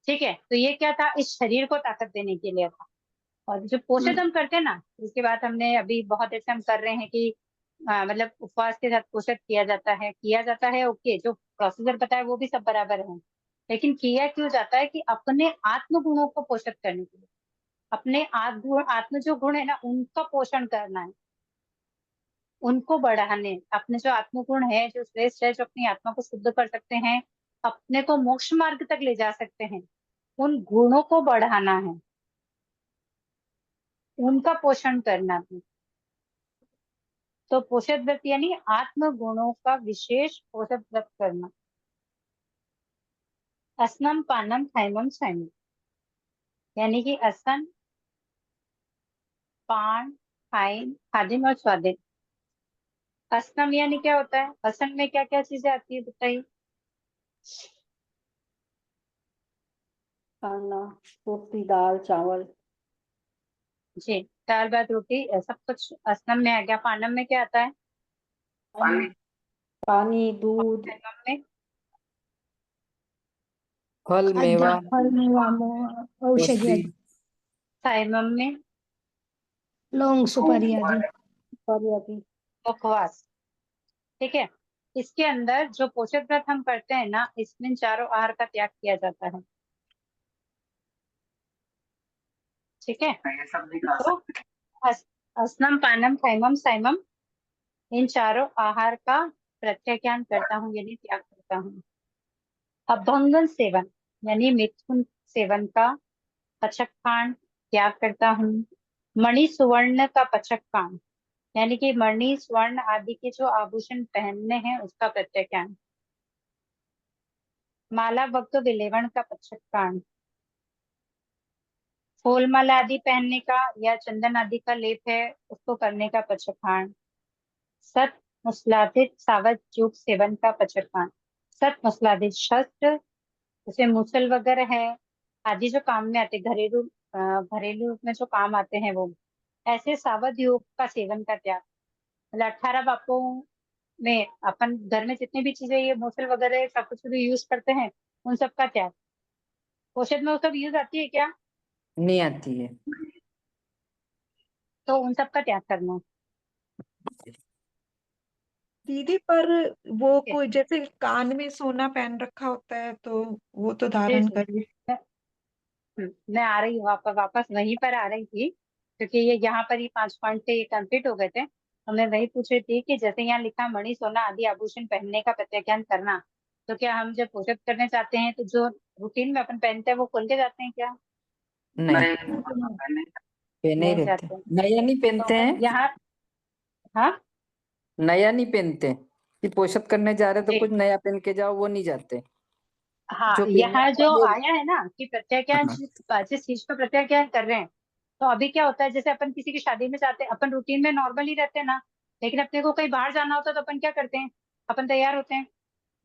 ठीक है, तो ये क्या था? इस शरीर को ताकत देने के लिए था। और जो पोषण हम करते हैं ना, इसके बाद हमने अभी बहुत देर से हम कर रहे हैं कि मतलब उपवास के साथ पोषण किया जाता है। ओके, जो प्रोसीजर बताया वो भी सब बराबर है, लेकिन किया क्यों जाता है? कि अपने आत्म गुणों को पोषित करने के लिए, अपने आत्म जो गुण है ना, उनका पोषण करना है, उनको बढ़ाने। अपने जो आत्म गुण है, जो श्रेष्ठ है, जो अपनी आत्मा को शुद्ध कर सकते हैं, अपने को मोक्ष मार्ग तक ले जा सकते हैं, उन गुणों को बढ़ाना है, उनका पोषण करना है। तो पोषक व्रत यानी आत्म गुणों का विशेष पोषक व्रत करना। असनम, पानम, थाइमम, सैनम, यानी कि असन, पान, थाइन, खादिम और स्वादिन। असनम यानी क्या होता है? असम में क्या क्या चीजें आती है बताइए। खाना, रोटी, दाल, चावल। जी, दाल भात रोटी सब कुछ असनम में आ गया। पानम में क्या आता है? पानी। पानी, दूध, सैमम में? फल खाद्य, मेवा फल, मेवा, औषधि औषधि आदि, साइमम में? लौंग, सुपारी आदि। और आदि। उपवास। ठीक है। इसके अंदर जो पोषक व्रत हम करते हैं ना, इसमें चारों आहार का त्याग किया जाता है। ठीक है। ये सब नहीं खा तो असनम, पानम, खैमम, साइमम, इन चारों आहार का प्रत्याख्यान करता हूँ यानी त्याग करता हूँ। अभंगन सेवन यानी मिथुन सेवन का पचकखान त्याग करता हूँ। मणि सुवर्ण का पचकखान यानी कि मणि स्वर्ण आदि के जो आभूषण पहनने हैं उसका प्रत्याख्यान। माला भक्त विलेवण का पचकखान, फूल माला आदि पहनने का या चंदन आदि का लेप है उसको करने का पचकखान। सत मुस्लाधित सावध युग सेवन का पचकखान। सत मुस्लाधित शस्त्र जैसे मूसल वगैरह है आदि जो काम में आते, घरेलू रूप में जो काम आते हैं वो, ऐसे सावध योग का सेवन का त्याग। मतलब 18 बापों में अपन घर में जितनी भी चीजें ये मूसल वगैरह सब कुछ भी यूज करते हैं उन सब का त्याग। पोषण में वो सब यूज आती है क्या? नहीं आती है। तो उन सब का त्याग करना। दीदी पर वो ठीक है। कोई जैसे कान में सोना पहन रखा होता है तो वो तो जी धारण जी। करिए। मैं आ रही हूँ वापस वहीं पर आ रही थी, क्योंकि ये यहाँ पर ही 5 पॉइंट थे, ये कंप्लीट हो गए थे। तो मैं वही पूछ रही थी कि जैसे यहाँ लिखा मणि सोना आदि आभूषण पहनने का प्रत्याख्यान करना, तो क्या हम जब पोषक करने जाते हैं तो जो रूटीन में अपन पहनते हैं वो खोल के जाते हैं क्या? नहीं, पहने ही नहीं रहते। जाते। नया नहीं तो पहनते अपन हैं। यहाँ, हाँ नया नहीं पहनते कि पोषक करने जा रहे तो जी, कुछ नया पहन के जाओ, वो नहीं जाते। हाँ जो पहना यहाँ जो हुआ है। आया है ना कि प्रत्याख्यान, हाँ, जिस चीज का प्रत्याख्यान कर रहे हैं, तो अभी क्या होता है जैसे अपन किसी की शादी में जाते हैं, अपन रूटीन में नॉर्मल ही रहते हैं ना, लेकिन अपने को कहीं बाहर जाना होता है तो अपन क्या करते हैं? अपन तैयार होते हैं,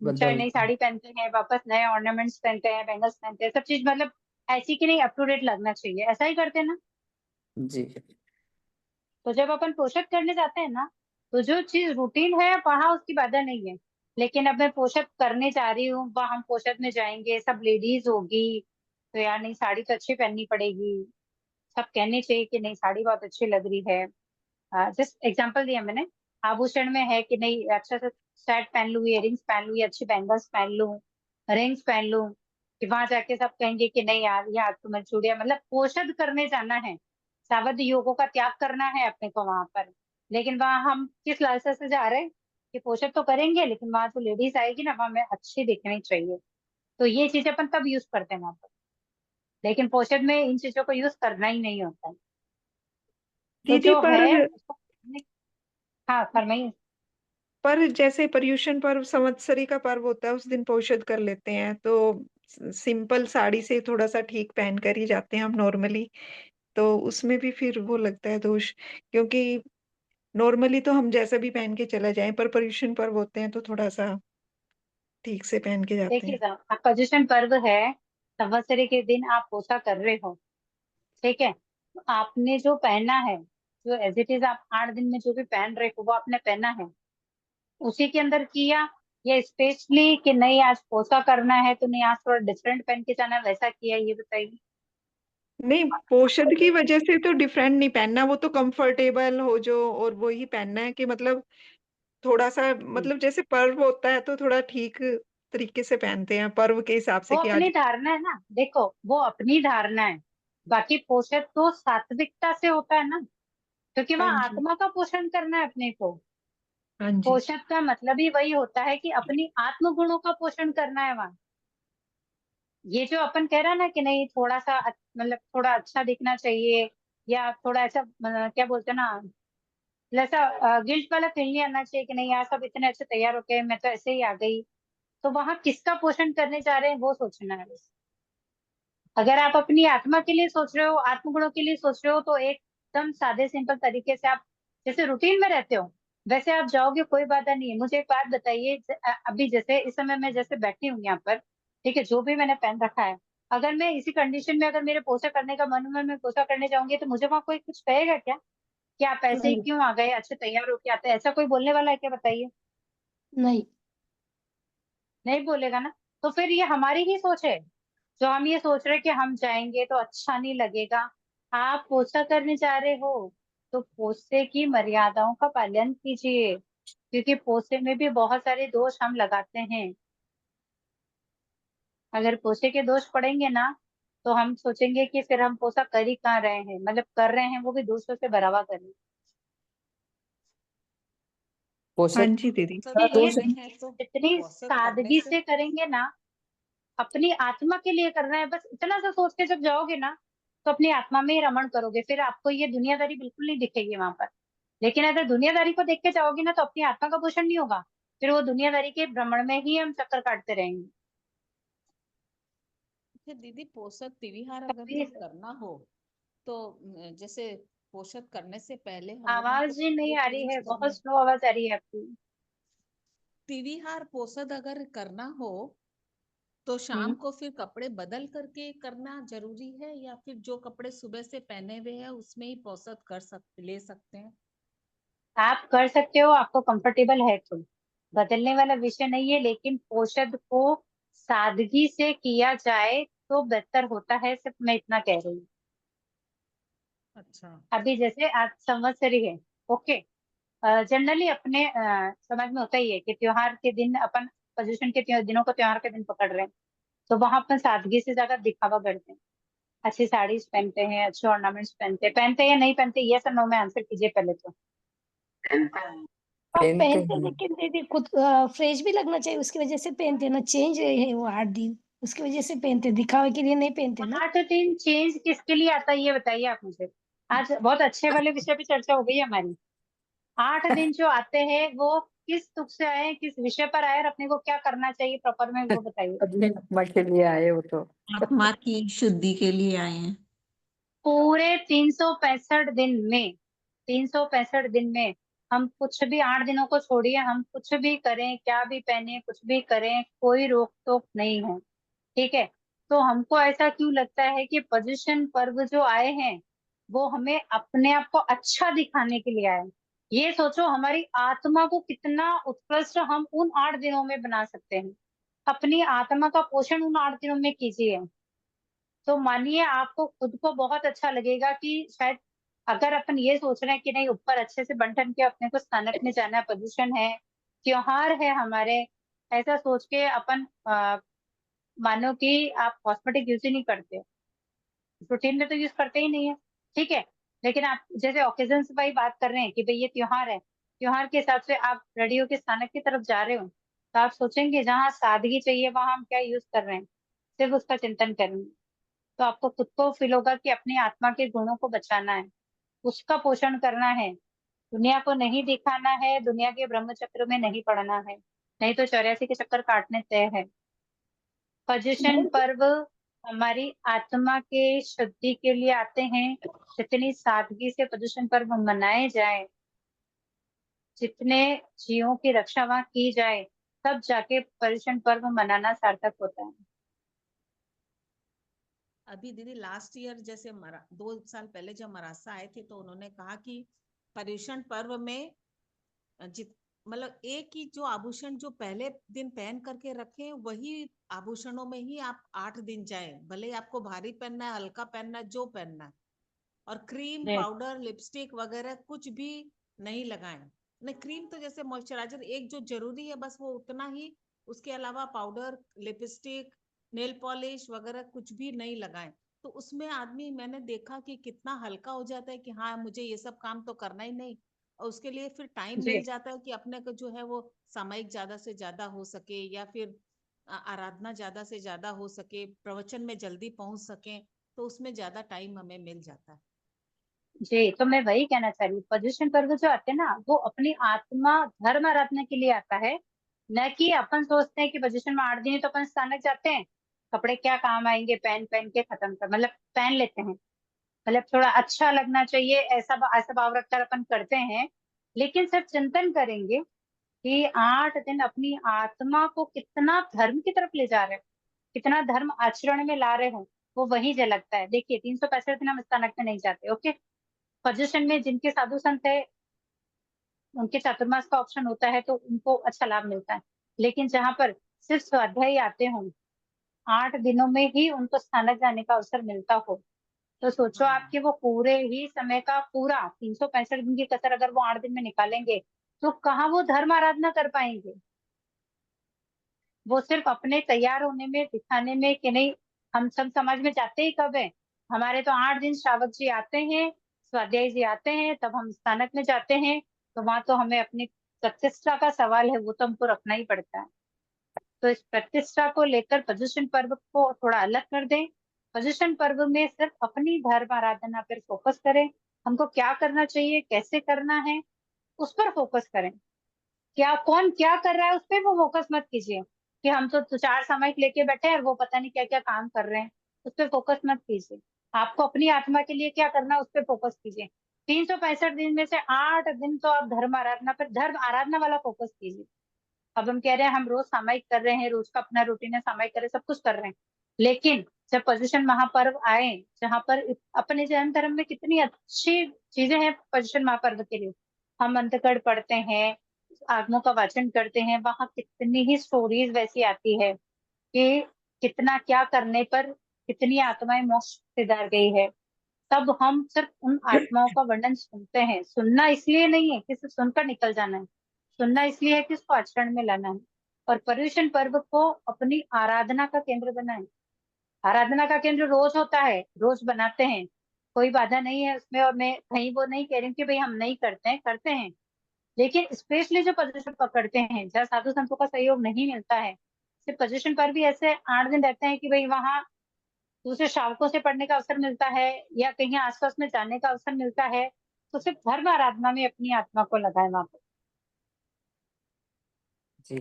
चाहे नई बदलते साड़ी पहनते हैं, वापस नए ऑर्नामेंट्स पहनते हैं, बैंगल्स पहनते हैं, सब चीज मतलब ऐसी की नहीं, अप टू डेट लगना चाहिए, ऐसा ही करते हैं ना। हैं। जी। तो जब अपन पोषक करने जाते हैं ना, तो जो चीज रूटीन है वहां उसकी बाधा नहीं है, लेकिन अब मैं पोषक करने जा रही हूँ, वहां हम पोषक में जाएंगे, सब लेडीज होगी, तो यार नहीं साड़ी तो अच्छी पहननी पड़ेगी, सब कहने चाहिए कि नहीं साड़ी बहुत अच्छी लग रही है। जस्ट एग्जाम्पल दिया मैंने। आभूषण में है कि नहीं अच्छा सा सेट पहन लूं, इयरिंग्स पहन लूं, या अच्छी बैंगल्स पहन लूं, रिंग्स पहन लूं, कि वहां जाके सब कहेंगे कि नहीं यार यार तुम्हें चूड़ियां, मतलब पोषण करने जाना है, सावध योगों का त्याग करना है अपने को वहां पर। लेकिन वहां हम किस लालसा से जा रहे हैं कि पोषण तो करेंगे, लेकिन वहां जो लेडीज आएगी ना वहां में अच्छी दिखनी चाहिए, तो ये चीजें अपन तब यूज करते हैं वहां पर। लेकिन पोषण में इन चीजों को यूज करना ही नहीं होता है। तो दीदी जो है उसको, हाँ फरमाइए। पर जैसे पर्युषण पर्व संवत्सरी का पर्व होता है उस दिन पोषद कर लेते हैं तो सिंपल साड़ी से थोड़ा सा ठीक पहन कर ही जाते हैं हम नॉर्मली, तो उसमें भी फिर वो लगता है दोष, क्योंकि नॉर्मली तो हम जैसा भी पहन के चला जाएं पर पर्युषण पर्व होते हैं तो थोड़ा सा ठीक से पहन के जाते देखिए हैं। साहब, आप पर्युषण पर्व है, संवत्सरी के दिन आप पोसा कर रहे हो, ठीक है, तो आपने जो पहना है, जो एज इट इज आप 8 दिन में जो भी पहन रहे हो वो आपने पहना है, उसी के अंदर किया, या स्पेशली कि नहीं आज पोसा करना है तो नहीं आज थोड़ा डिफरेंट पहन के जाना है, वैसा किया, ये बताइए। नहीं, पोषद की वजह से तो डिफरेंट नहीं पहनना, वो तो कंफर्टेबल हो जो और वो ही पहनना है कि मतलब थोड़ा सा हम्म। मतलब जैसे पर्व होता है तो थोड़ा ठीक तरीके से पहनते हैं पर्व के हिसाब से वो कि अपनी आज। धारणा है ना, देखो वो अपनी धारणा है, बाकी पोषण तो सात्विकता से होता है ना, क्योंकि हाँ वहाँ जी। आत्मा का पोषण करना है अपने को। हाँ जी। पोषक का मतलब ही वही होता है कि अपनी आत्म गुणों का पोषण करना है वहां। ये जो अपन कह रहे हैं ना कि नहीं थोड़ा सा मतलब थोड़ा अच्छा दिखना चाहिए, या थोड़ा ऐसा क्या बोलते हैं ना, जैसा गिल्ट वाला फील नहीं आना चाहिए कि नहीं यार सब इतने अच्छे तैयार होके मैं तो ऐसे ही आ गई, तो वहां किसका पोषण करने जा रहे हैं वो सोचना है बस। अगर आप अपनी आत्मा के लिए सोच रहे हो, आत्म गुणों के लिए सोच रहे हो, तो एकदम सादे सिंपल तरीके से आप जैसे रूटीन में रहते हो, वैसे आप जाओगे कोई बाधा नहीं है। मुझे एक बात बताइए, अभी जैसे इस समय मैं जैसे बैठी हूँ यहाँ पर, ठीक है, जो भी मैंने पहन रखा है, अगर मैं इसी कंडीशन में, अगर मेरे पोसा करने का मन हुआ, मैं पोसा करने जाऊंगी, तो मुझे वहां कोई कुछ कहेगा क्या कि आप ऐसे ही नहीं क्यों आ गए, अच्छे तैयार होके आते, ऐसा कोई बोलने वाला है क्या, बताइए? नहीं। नहीं बोलेगा ना। तो फिर ये हमारी ही सोच है, जो हम ये सोच रहे हैं कि हम जाएंगे तो अच्छा नहीं लगेगा। आप पोसा करने जा रहे हो तो पोसे की मर्यादाओं का पालन कीजिए, क्योंकि पोसे में भी बहुत सारे दोष हम लगाते हैं। अगर पोसे के दोष पड़ेंगे ना, तो हम सोचेंगे कि फिर हम पोसा कर ही कहाँ रहे हैं, मतलब कर रहे हैं वो भी दूसरों से भरावा कर रहे हैं। हाँ जी दीदी। सभी इसलिए करते हैं तो जितनी औसत करने सादगी से से करेंगे ना, अपनी आत्मा के लिए करना है, बस इतना सा सोच के जब जाओगे ना, तो अपनी आत्मा में ही रमण करोगे, फिर आपको ये दुनियादारी बिल्कुल नहीं दिखेगी वहां पर। लेकिन अगर दुनियादारी को देख के जाओगे ना, तो अपनी आत्मा का पोषण नहीं होगा, फिर वो दुनियादारी के भ्रमण में ही हम चक्कर काटते रहेंगे। अच्छा दीदी, पोषक तिविहार अगर कभी जब करना हो तो जैसे पोषक करने से पहले हम लोगों को आवाज ही नहीं कपड़े आ रही चेंज है, बहुत करने, स्लो आवाज आ रही है आपकी। तिविहार पोषक अगर करना हो तो शाम हम्म को फिर कपड़े बदल करके करना जरूरी है, या फिर जो कपड़े सुबह से पहने हुए हैं उसमें ही पोषक ले सकते हैं? आप कर सकते हो, आपको कंफर्टेबल है तो, बदलने वाला विषय नहीं है, लेकिन पोषद को सादगी से किया जाए तो बेहतर होता है, सिर्फ मैं इतना कह रही हूँ। अच्छा। अभी जैसे आज संवत्सरी है, ओके, जनरली अपने समाज में होता ही है कि त्योहार के दिन अपन पोजिशन के दिनों को त्योहार के दिन पकड़ रहे हैं, तो वहां अपन सादगी से ज्यादा दिखावा करते हैं। अच्छी साड़ीज पहनते हैं, अच्छे ऑर्नामेंट्स पहनते हैं या नहीं पहनते, ये सब नो में आंसर कीजिए पहले तो। आप पहनते पहनते हैं, हैं। लेकिन दीदी खुद फ्रेश भी लगना चाहिए, उसकी वजह से पहनते हैं ना, चेंज है वो 8 दिन, उसकी वजह से पहनते हैं, दिखावे के लिए नहीं पहनते ना। 8 दिन चेंज किसके लिए आता है, ये बताइए आप मुझे। आज बहुत अच्छे वाले विषय पे चर्चा हो गई है हमारी। 8 दिन जो आते हैं वो किस तुक से आए हैं, किस विषय पर आए, और अपने को क्या करना चाहिए प्रॉपर में, वो बताइए। अपने आत्मा के लिए आए वो तो। आत्मा की शुद्धि के लिए आए हैं। पूरे 365 दिन में, 365 दिन में हम कुछ भी, 8 दिनों को छोड़िए, हम कुछ भी करें, क्या भी पहने, कुछ भी करें, कोई रोक टोक नहीं है, ठीक है। तो हमको ऐसा क्यों लगता है कि पर्युषण पर्व जो आए हैं वो हमें अपने आप को अच्छा दिखाने के लिए आए हैं? ये सोचो हमारी आत्मा को कितना उत्कृष्ट हम उन 8 दिनों में बना सकते हैं। अपनी आत्मा का पोषण उन 8 दिनों में कीजिए, तो मानिए आपको खुद को बहुत अच्छा लगेगा कि शायद, अगर अपन ये सोच रहे हैं कि नहीं ऊपर अच्छे से बंटन के अपने को स्थानक में जाना है, पोजीशन है, त्योहार है हमारे, ऐसा सोच के अपन मानो कि आप कॉस्मेटिक यूज ही नहीं करते, रूटीन में तो यूज करते ही नहीं है, ठीक है। लेकिन आप जैसे ओकेजन से भाई बात कर रहे हैं कि भाई ये त्योहार है, त्योहार के हिसाब से आप रेडी होके स्थानक की तरफ जा रहे हो, तो आप सोचेंगे जहाँ सादगी चाहिए वहां हम क्या यूज कर रहे हैं, सिर्फ उसका चिंतन करेंगे, तो आपको खुद को फील होगा कि अपनी आत्मा के गुणों को बचाना है, उसका पोषण करना है, दुनिया को नहीं दिखाना है, दुनिया के ब्रह्म चक्र में नहीं पड़ना है, नहीं तो 84 के चक्कर काटने तय है। पर्युषण पर्व हमारी आत्मा के शुद्धि के लिए आते हैं। जितनी सादगी से पर्युषण पर्व मनाए जाए, जितने जीवों की रक्षा वहां की जाए, तब जाके पर्युषण पर्व मनाना सार्थक होता है। अभी दीदी लास्ट ईयर जैसे 2 साल पहले जब मरासा आए थे तो उन्होंने कहा कि पर्युषण पर्व में जित मतलब एक ही जो आभूषण जो पहले दिन पहन करके रखे वही आभूषणों में ही आप 8 दिन जाए, भले ही आपको भारी पहनना है, हल्का पहनना है, जो पहनना है। और क्रीम जी पाउडर लिपस्टिक वगैरह कुछ भी नहीं लगाएं। नहीं, क्रीम तो जैसे मॉइस्चराइजर एक जो जरूरी है बस वो उतना ही, उसके अलावा पाउडर लिपस्टिक नेल पॉलिश वगैरह कुछ भी नहीं लगाएं। तो उसमें आदमी मैंने देखा कि कितना हल्का हो जाता है कि हाँ मुझे ये सब काम तो करना ही नहीं, और उसके लिए फिर टाइम जी मिल जाता है कि अपने को जो है वो सामयिक ज्यादा से ज्यादा हो सके, या फिर आराधना ज्यादा से ज्यादा हो सके, प्रवचन में जल्दी पहुंच सके, तो उसमें ज्यादा टाइम हमें मिल जाता है। जी, तो मैं वही कहना चाह रही हूँ, पर्युषण पर्व जो आते हैं ना, वो अपनी आत्मा धर्म आराधना के लिए आता है, न कि अपन सोचते हैं कि पर्युषण में 8 दिन है तो अपन स्थानक जाते हैं, कपड़े क्या काम आएंगे, पहन पहन के खत्म कर, मतलब पहन लेते हैं, मतलब थोड़ा अच्छा लगना चाहिए, ऐसा ऐसा भाव रखकर अपन करते हैं। लेकिन सिर्फ चिंतन करेंगे कि 8 दिन अपनी आत्मा को कितना धर्म की तरफ ले जा रहे हो, कितना धर्म आचरण में ला रहे हो, वो वही झलकता है। देखिए 365 दिन हम स्थानक में नहीं जाते, ओके। पोजीशन में जिनके साधु संत है उनके चातुर्मास का ऑप्शन होता है तो उनको अच्छा लाभ मिलता है, लेकिन जहाँ पर सिर्फ स्वाध्यायी आते हों, 8 दिनों में ही उनको स्थानक जाने का अवसर मिलता हो, तो सोचो हाँ। आपके वो पूरे ही समय का पूरा 365 दिन की कसर अगर वो 8 दिन में निकालेंगे तो कहाँ वो धर्म आराधना कर पाएंगे। वो सिर्फ अपने तैयार होने में, दिखाने में कि नहीं हम सब समाज में जाते ही कब है, हमारे तो 8 दिन श्रावक जी आते हैं, स्वाध्यायी जी आते हैं, तब हम स्थानक में जाते हैं, तो वहां तो हमें अपनी प्रतिष्ठा का सवाल है, वो तो हमको रखना ही पड़ता है। तो इस प्रतिष्ठा को लेकर पर्युषण पर्व को थोड़ा अलग कर दें। पर्युषण पर्व में सिर्फ अपनी धर्म आराधना पर फोकस करें, हमको क्या करना चाहिए, कैसे करना है, उस पर फोकस करें। क्या कौन क्या कर रहा है उस पर वो फोकस मत कीजिए कि हम तो 4 सामयिक लेके बैठे हैं और वो पता नहीं क्या क्या काम कर रहे हैं, उस पर फोकस मत कीजिए। आपको अपनी आत्मा के लिए क्या करना है उस पर फोकस कीजिए। 365 दिन में से 8 दिन तो आप धर्म आराधना पर, धर्म आराधना वाला फोकस कीजिए। अब हम कह रहे हैं हम रोज सामयिक कर रहे हैं, रोज का अपना रूटीन है, सामयिक कर रहे हैं, सब कुछ कर रहे हैं, लेकिन जब पर्युषण महापर्व आए, जहाँ पर अपने जैन धर्म में कितनी अच्छी चीजें हैं पर्युषण महापर्व के लिए, हम अंतकड़ पढ़ते हैं, आगमों का वाचन करते हैं, वहां कितनी ही स्टोरीज वैसी आती है कि कितना क्या करने पर कितनी आत्माएं मोक्ष से डर गई है। तब हम सिर्फ उन आत्माओं का वर्णन सुनते हैं, सुनना इसलिए नहीं है कि सिर्फ सुनकर निकल जाना है, सुनना इसलिए है कि उसको आचरण में लाना है। और पर्युषण पर्व को अपनी आराधना का केंद्र बनाएं। आराधना का केंद्र रोज होता है, रोज बनाते हैं, कोई बाधा नहीं है उसमें, और मैं कहीं वो नहीं कह रही हूँ कि भाई हम नहीं करते हैं, करते हैं, लेकिन स्पेशली जो पर्युषण पकड़ते हैं जहाँ साधु संतों का सहयोग नहीं मिलता है, सिर्फ पर्युषण पर भी ऐसे 8 दिन रहते हैं कि भाई वहां दूसरे श्रावकों से पढ़ने का अवसर मिलता है या कहीं आसपास में जाने का अवसर मिलता है, तो सिर्फ धर्म आराधना में अपनी आत्मा को लगाए वहां पर। जी।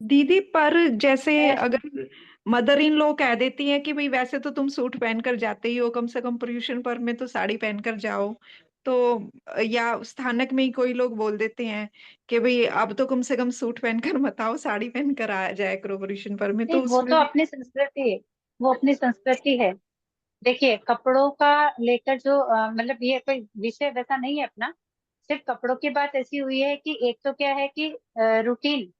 दीदी पर जैसे मैं- अगर मदर इन लॉ कह देती है कि भाई वैसे तो तुम सूट पहनकर जाते ही हो, कम से कम पर्युषण पर्व में तो साड़ी पहनकर जाओ, तो या स्थानक में ही कोई लोग बोल देते हैं कि भाई अब तो कम से कम सूट पहनकर मत आओ, साड़ी पहनकर आ जाया करो पर्युषण पर्व में, नहीं, तो वो उसमें तो भी। अपनी संस्कृति है, वो अपनी संस्कृति है। देखिए कपड़ों का लेकर जो मतलब ये कोई विषय वैसा नहीं है अपना, सिर्फ कपड़ों की बात ऐसी हुई है कि एक तो क्या है कि रूटीन,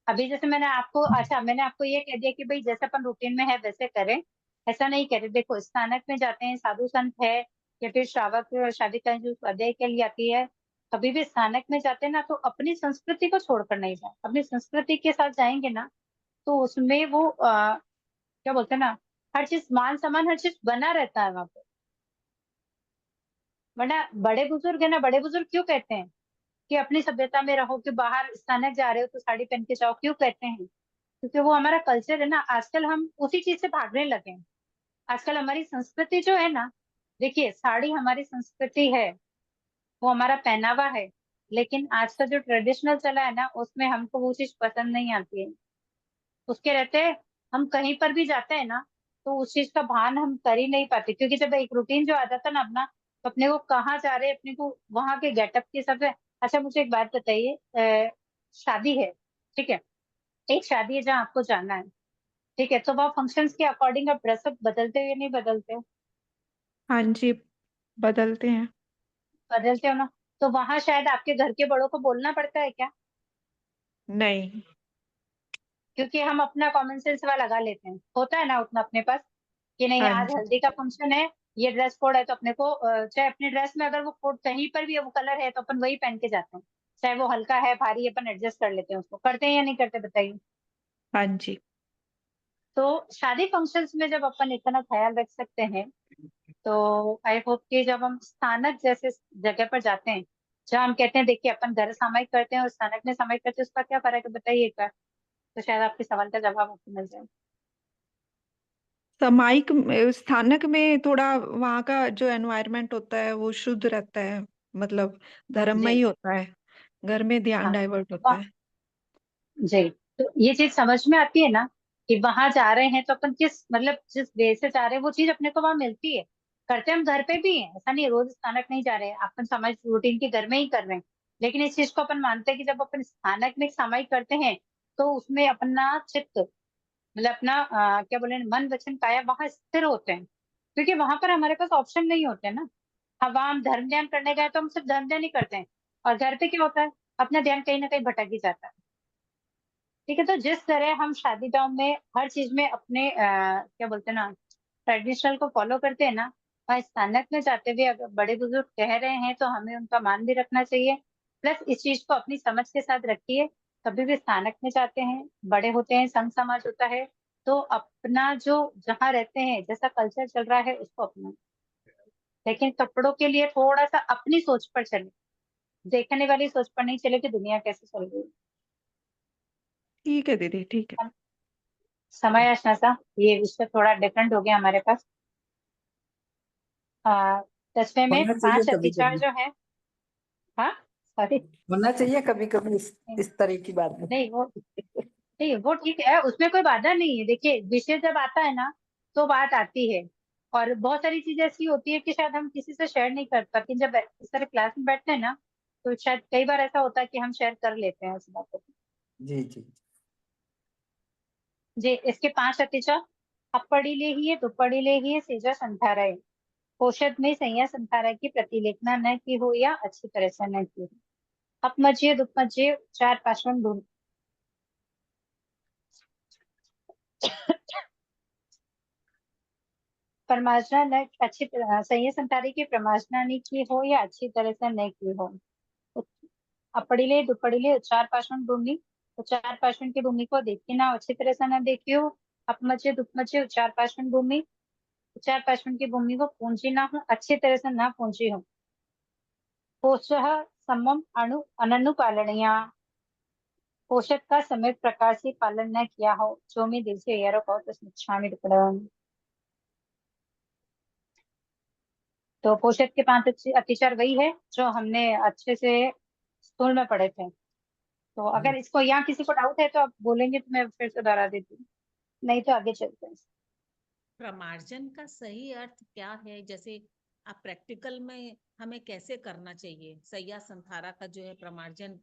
अभी जैसे मैंने आपको, अच्छा मैंने आपको ये कह दिया कि भाई जैसे अपन रूटीन में है वैसे करें, ऐसा नहीं करें। देखो स्थानक में जाते हैं, साधु संत है या फिर श्रावक शादी का जो स्वाध्याय के लिए आती है, कभी भी स्थानक में जाते हैं ना तो अपनी संस्कृति को छोड़कर नहीं जाए, अपनी संस्कृति के साथ जाएंगे ना तो उसमें वो क्या बोलते हैं ना, हर चीज मान सम्मान हर चीज बना रहता है वहां पे। वरना बड़े बुजुर्ग है ना, बड़े बुजुर्ग क्यों कहते हैं कि अपनी सभ्यता में रहो, कि बाहर स्थानक जा रहे हो तो साड़ी पहन के जाओ, क्यों कहते हैं? क्योंकि वो हमारा कल्चर है ना। आजकल हम उसी चीज से भागने लगे हैं। आजकल हमारी संस्कृति जो है ना, देखिए साड़ी हमारी संस्कृति है, वो हमारा पहनावा है, लेकिन आज का जो ट्रेडिशनल चला है ना उसमें हमको वो चीज पसंद नहीं आती है। उसके रहते हम कहीं पर भी जाते हैं ना तो उस चीज का भान हम कर ही नहीं पाते, क्योंकि जब एक रूटीन जो आ जाता है ना अपना, तो अपने को कहाँ जा रहे हैं, अपने को वहां के गेटअप के सब है। अच्छा मुझे एक बात बताइए, शादी है, ठीक है, एक शादी है जहाँ आपको जाना है, ठीक है, तो वहाँ फंक्शंस के अकॉर्डिंग आप ड्रेसअप बदलते हो या नहीं बदलते हो? हाँ जी, बदलते हैं। बदलते हो ना। तो वहां शायद आपके घर के बड़ों को बोलना पड़ता है क्या? नहीं। क्योंकि हम अपना कॉमन सेंस वाला लगा लेते हैं, होता है ना उतना अपने पास कि नहीं हाँ आज जी। हल्दी का फंक्शन है, ये ड्रेस कोड है, तो अपने को चाहे अपने ड्रेस में अगर वो कोड कहीं पर भी है, वो कलर है, तो अपन वही पहन के जाते हैं, चाहे वो हल्का है भारी है, अपन एडजस्ट कर लेते हैं उसको। करते हैं या नहीं करते बताइए? हाँ जी। तो शादी फंक्शंस में जब अपन इतना ख्याल रख सकते हैं, तो आई होप कि जब हम स्थानक जैसे जगह पर जाते हैं, जहाँ हम कहते हैं देखिए अपन घर सामयिक करते हैं और स्थानक में सामयिक करते हैं, उसका क्या फर्क है बताइए एक बार, तो शायद आपके सवाल का जवाब आपको मिल जाए। स्थानक में थोड़ा वहाँ का जो एनवायरनमेंट होता है वो शुद्ध रहता है, मतलब धर्ममय जी होता है, घर में ध्यान हाँ, डाइवर्ट होता है। जी, तो ये चीज समझ में आती है ना कि वहां जा रहे हैं तो अपन किस मतलब जिस वे से जा रहे हैं वो चीज अपने को वहां मिलती है। करते हम घर पे भी हैं, ऐसा नहीं है, रोज स्थानक नहीं जा रहे हैं, अपन समाज रूटीन के घर में ही कर रहे हैं, लेकिन इस चीज को अपन मानते हैं कि जब अपन स्थानक में सामायिक करते हैं तो उसमें अपना चित्त मतलब अपना क्या बोले मन वचन काया वहां स्थिर होते हैं, क्योंकि वहां पर हमारे पास ऑप्शन नहीं होते ना। वहां हम धर्म ध्यान करने गए तो हम सिर्फ धर्म ध्यान ही करते हैं, और घर पे क्या होता है, अपना ध्यान कहीं ना कहीं भटक ही जाता है। ठीक है, तो जिस तरह हम शादी ब्याह में हर चीज में अपने क्या बोलते हैं ना, ट्रेडिशनल को फॉलो करते हैं ना, और स्थानक में जाते हुए अगर बड़े बुजुर्ग कह रहे हैं तो हमें उनका मान भी रखना चाहिए। प्लस इस चीज को अपनी समझ के साथ रखिए, कभी भी स्थानक में जाते हैं, बड़े होते हैं, संघ समाज होता है, तो अपना जो जहाँ रहते हैं जैसा कल्चर चल रहा है उसको अपना, लेकिन कपड़ों के लिए थोड़ा सा अपनी सोच पर चले, देखने वाली सोच पर नहीं चले कि दुनिया कैसे चल रही है। ठीक है दीदी, ठीक है। समय आशना सा ये विषय थोड़ा डिफरेंट हो गया हमारे पास। 10वें में होना चाहिए 5 कभी अतिचार कभी, जो है, हाँ सॉरी, होना चाहिए कभी कभी इस तरह की बात में। नहीं वो नहीं वो ठीक है, उसमें कोई बाधा नहीं है। देखिए विषय जब आता है ना तो बात आती है, और बहुत सारी चीजें ऐसी होती है कि शायद हम किसी से शेयर नहीं कर पाते, जब इस तरह क्लास में बैठते हैं ना तो शायद कई बार ऐसा होता है कि हम शेयर कर लेते हैं उस बातों को। जी जी। जी, इसके 5 अतिचार, अपड़ी लेहिए दुपड़ी लेहिए सेजा संधाराय, पोषद में सैया संधारा की प्रतिलेखना न की हो या अच्छी तरह से न की हो, अपमज्य दुपमज्य चार पार्श्वन भूमि। परमार्जना न अच्छी तरह सैया संतारी की प्रमार्जना नहीं की हो या अच्छी तरह से न की हो, अपड़िले दुपड़िले उच्चार पार्श्वन भूमि, उच्चार पार्श्वन की भूमि को देखी ना अच्छी तरह से न देखी हो, अपमज्य दुपमज्य उच्चार पार्श्वन भूमि, उच्चार पार्श्वन की भूमि को पूंजी ना हो अच्छी तरह से ना पूंजी हो, पोषः समम अणु अननुपालनिया, पोषक का समय प्रकार से पालन न किया हो, जो मैं दिल से यारो कहो तो स्मिच्छामि दुक्कडम। तो पोषक के 5 अतिचार वही है जो हमने अच्छे से स्कूल में पढ़े थे। तो अगर इसको यहाँ किसी को डाउट है तो आप बोलेंगे तो मैं फिर से दोहरा देती हूँ, नहीं तो आगे चलते हैं। प्रमार्जन का सही अर्थ क्या है? जैसे आप प्रैक्टिकल में हमें कैसे करना चाहिए? सैया संथारा का जो है प्रमार्जन